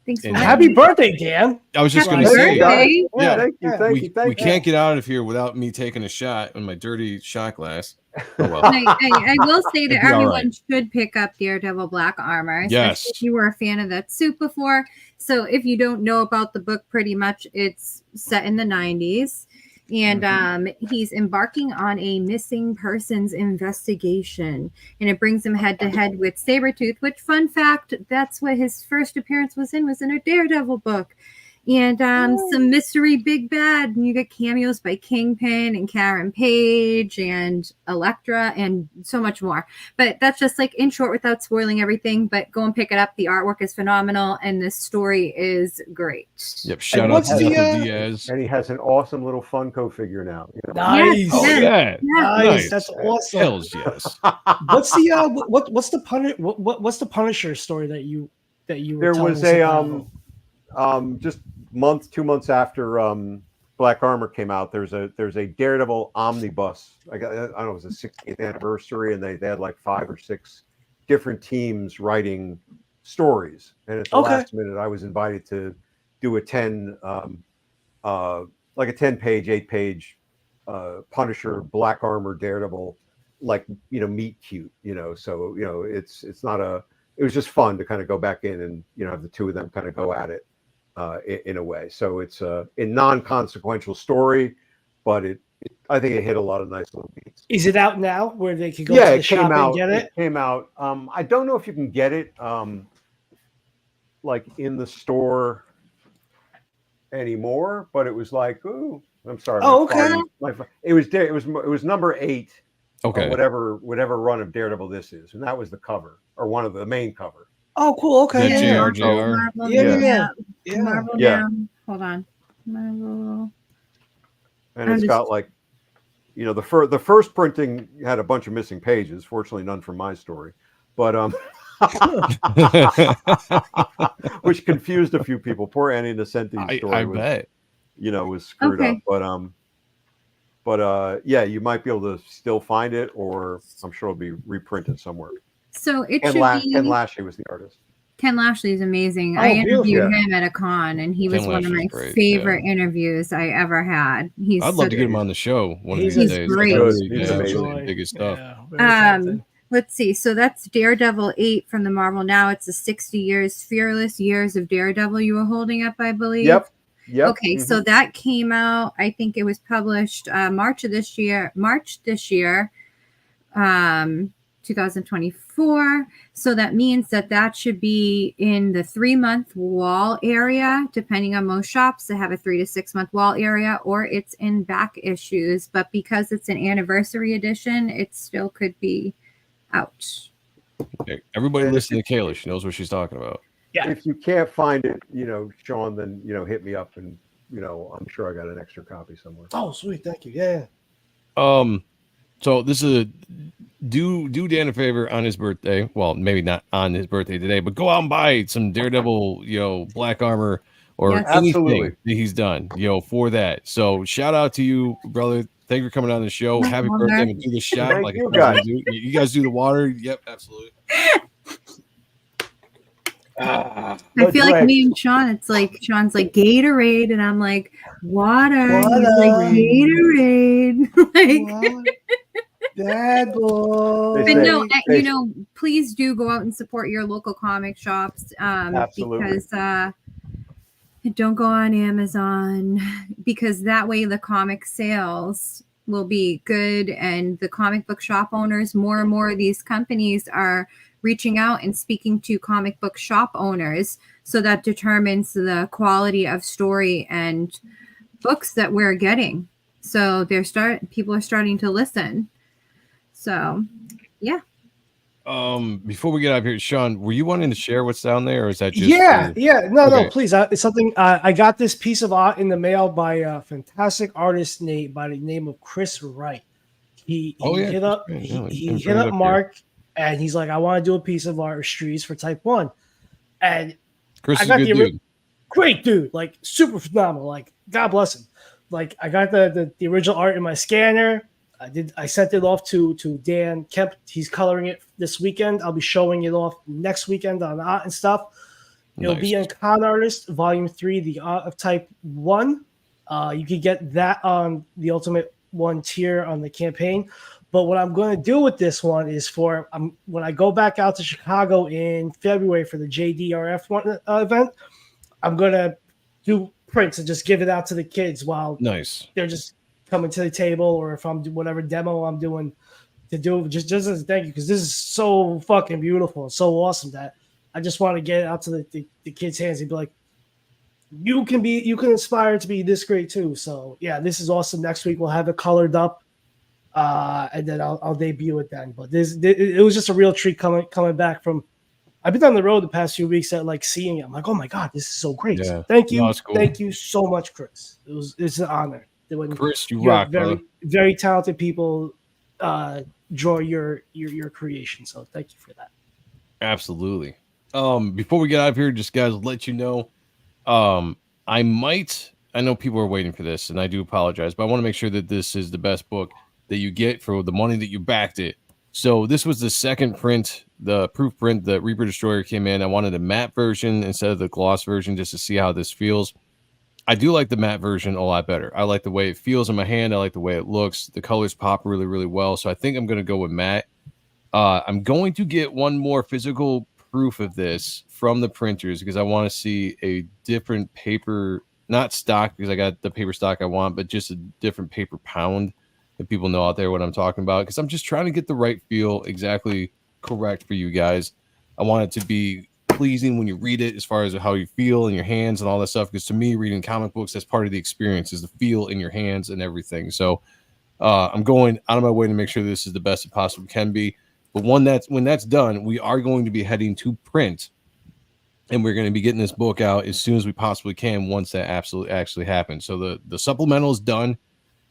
Thanks. Happy birthday, Dan. I was just going to say, thank you. We can't get out of here without me taking a shot in my dirty shot glass. Oh, well. I will say that everyone should pick up Daredevil Black Armor. Yes. If you were a fan of that suit before. So if you don't know about the book, pretty much it's set in the 90s. And he's embarking on a missing persons investigation. And it brings him head to head with Sabretooth, which, fun fact, that's what his first appearance was in a Daredevil book. And some mystery big bad. And you get cameos by Kingpin and Karen Page and Elektra and so much more. But that's just like in short without spoiling everything. But go and pick it up. The artwork is phenomenal. And this story is great. Yep. Shout out to Diaz. And he has an awesome little Funko figure now. Nice. Yes, oh, yeah. Nice. That's awesome. Hells yes. What's the what's the Punisher story that you were there telling was us just 2 months after Black Armor came out, there's a Daredevil omnibus. I don't know, it was a 60th anniversary, and they had like 5 or 6 different teams writing stories, and at the Okay. last minute, I was invited to do a 10 like a 10-page, 8-page Punisher, Black Armor, Daredevil, like, you know, meet cute, you know. So, you know, it's not a. It was just fun to kind of go back in and, you know, have the two of them kind of go at it in a way. So it's a non-consequential story, but I think it hit a lot of nice little beats. Is it out now where they can go Yeah, to the it shop came out. and get it? It came out. I don't know if you can get it like in the store anymore, but it was like, ooh, I'm sorry. Oh, okay. It was number 8. Okay. Whatever run of Daredevil this is, and that was the cover, or one of the main cover. Oh, cool. Okay. Is that Yeah. JR? Yeah. Marvel down. Hold on. Marvel. And it's got, like, you know, the first printing had a bunch of missing pages. Fortunately, none from my story, but which confused a few people. Poor Annie Innocenti's story. I bet. You know, was screwed up, but yeah, you might be able to still find it, or I'm sure it'll be reprinted somewhere. So it Ken should be. Ken Lashley was the artist. Ken Lashley is amazing. Oh, I interviewed beautiful. him at a con, and he was Ken one of my Lashley's great, favorite interviews I ever had. I'd love to get him on the show one of these He's days. great. He's amazing. Dig his stuff. Let's see. So that's Daredevil 8 from the Marvel Now. It's the 60 years, fearless years of Daredevil you were holding up, I believe. Yep. Okay, so that came out, I think it was published March this year, 2024. So that means that should be in the 3-month wall area, depending on most shops that have a 3 to 6 month wall area, or it's in back issues. But because it's an anniversary edition, it still could be out. Okay. Everybody listen to Kayla. She knows what she's talking about. Yeah. If you can't find it, you know, Sean, then, you know, hit me up, and, you know, I'm sure I got an extra copy somewhere. Oh, sweet. Thank you. Yeah. So this is do Dan a favor on his birthday. Well, maybe not on his birthday today, but go out and buy some Daredevil, you know, Black Armor or anything that he's done, you know, for that. So shout out to you, brother. Thank you for coming on the show. Happy birthday. I'm gonna do the shot. Thank like you guys. You guys do the water. Yep, absolutely. I feel like me and Sean, it's like Sean's like Gatorade, and I'm like water. He's like Gatorade. Like Bad boy. But no, you know, please do go out and support your local comic shops. Because don't go on Amazon, because that way the comic sales will be good, and the comic book shop owners, more and more of these companies are reaching out and speaking to comic book shop owners, so that determines the quality of story and books that we're getting. So people are starting to listen. So yeah. Before we get out of here, Sean, were you wanting to share what's down there, or is that just no, please. It's something. I got this piece of art in the mail by a fantastic artist by the name of Chris Wright. He hit up Mark, and he's like, I want to do a piece of art streets for Type 1. And Chris is a good dude. Great dude, like super phenomenal. Like, God bless him. Like, I got the original art in my scanner. I sent it off to Dan Kemp. He's coloring it this weekend. I'll be showing it off next weekend on Art and Stuff. It'll be in Con Artist Volume 3, The Art of Type 1. You can get that on the Ultimate One tier on the campaign. But what I'm going to do with this one is when I go back out to Chicago in February for the JDRF event, I'm going to do prints and just give it out to the kids while they're just coming to the table, or if I'm doing whatever demo I'm doing to do, just as a thank you, because this is so fucking beautiful and so awesome that I just want to get it out to the kids' hands and be like, you can inspire to be this great too. So yeah, this is awesome. Next week we'll have it colored up. And then I'll debut it then. But it was just a real treat coming back from. I've been on the road the past few weeks at like seeing it. I'm like, oh my god, this is so great. Yeah. Thank you, cool. Thank you so much, Chris. It's an honor. Chris, you rock, very very talented people draw your creation. So thank you for that. Absolutely. Before we get out of here, just guys, let you know, I know people are waiting for this, and I do apologize, but I want to make sure that this is the best book that you get for the money that you backed it. So this was the second print, the proof print. The Reaper Destroyer came in. I wanted a matte version instead of the gloss version just to see how this feels. I do like the matte version a lot better. I like the way it feels in my hand. I like the way it looks. The colors pop really, really well. So I think I'm going to go with matte. I'm going to get one more physical proof of this from the printers because I want to see a different paper, not stock because I got the paper stock I want, but just a different paper pound that people know out there what I'm talking about, because I'm just trying to get the right feel exactly correct for you guys. I want it to be pleasing when you read it as far as how you feel in your hands and all that stuff, because to me, reading comic books, that's part of the experience, is the feel in your hands and everything. So I'm going out of my way to make sure this is the best it possibly can be. But when that's done, we are going to be heading to print, and we're going to be getting this book out as soon as we possibly can once that actually happens. So the supplemental is done.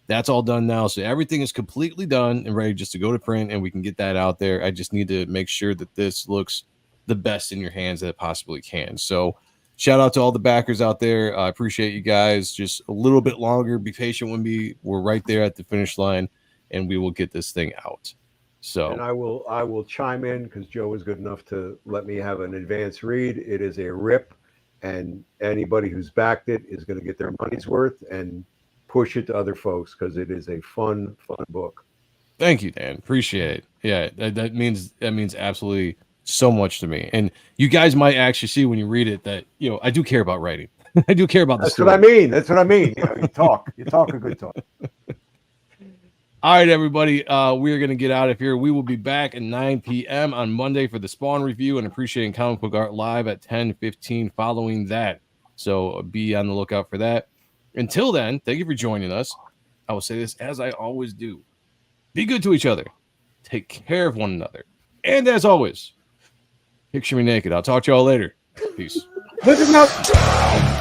That's all done now. So everything is completely done and ready just to go to print, and we can get that out there. I just need to make sure that this looks the best in your hands that it possibly can. So shout out to all the backers out there. I appreciate you guys. Just a little bit longer. Be patient with me. We're right there at the finish line, and we will get this thing out. So, and I will chime in because Joe was good enough to let me have an advance read. It is a rip, and anybody who's backed it is going to get their money's worth, and push it to other folks because it is a fun book. Thank you, Dan. Appreciate it. Yeah, that means absolutely so much to me. And you guys might actually see when you read it that, you know, I do care about writing. I do care about the story. That's what I mean. You know, you talk a good talk. All right, everybody. We're going to get out of here. We will be back at 9 p.m. on Monday for the Spawn review and Appreciating Comic Book Art live at 10:15 following that. So be on the lookout for that. Until then, thank you for joining us. I will say this as I always do. Be good to each other. Take care of one another. And as always, picture me naked. I'll talk to y'all later. Peace. Look at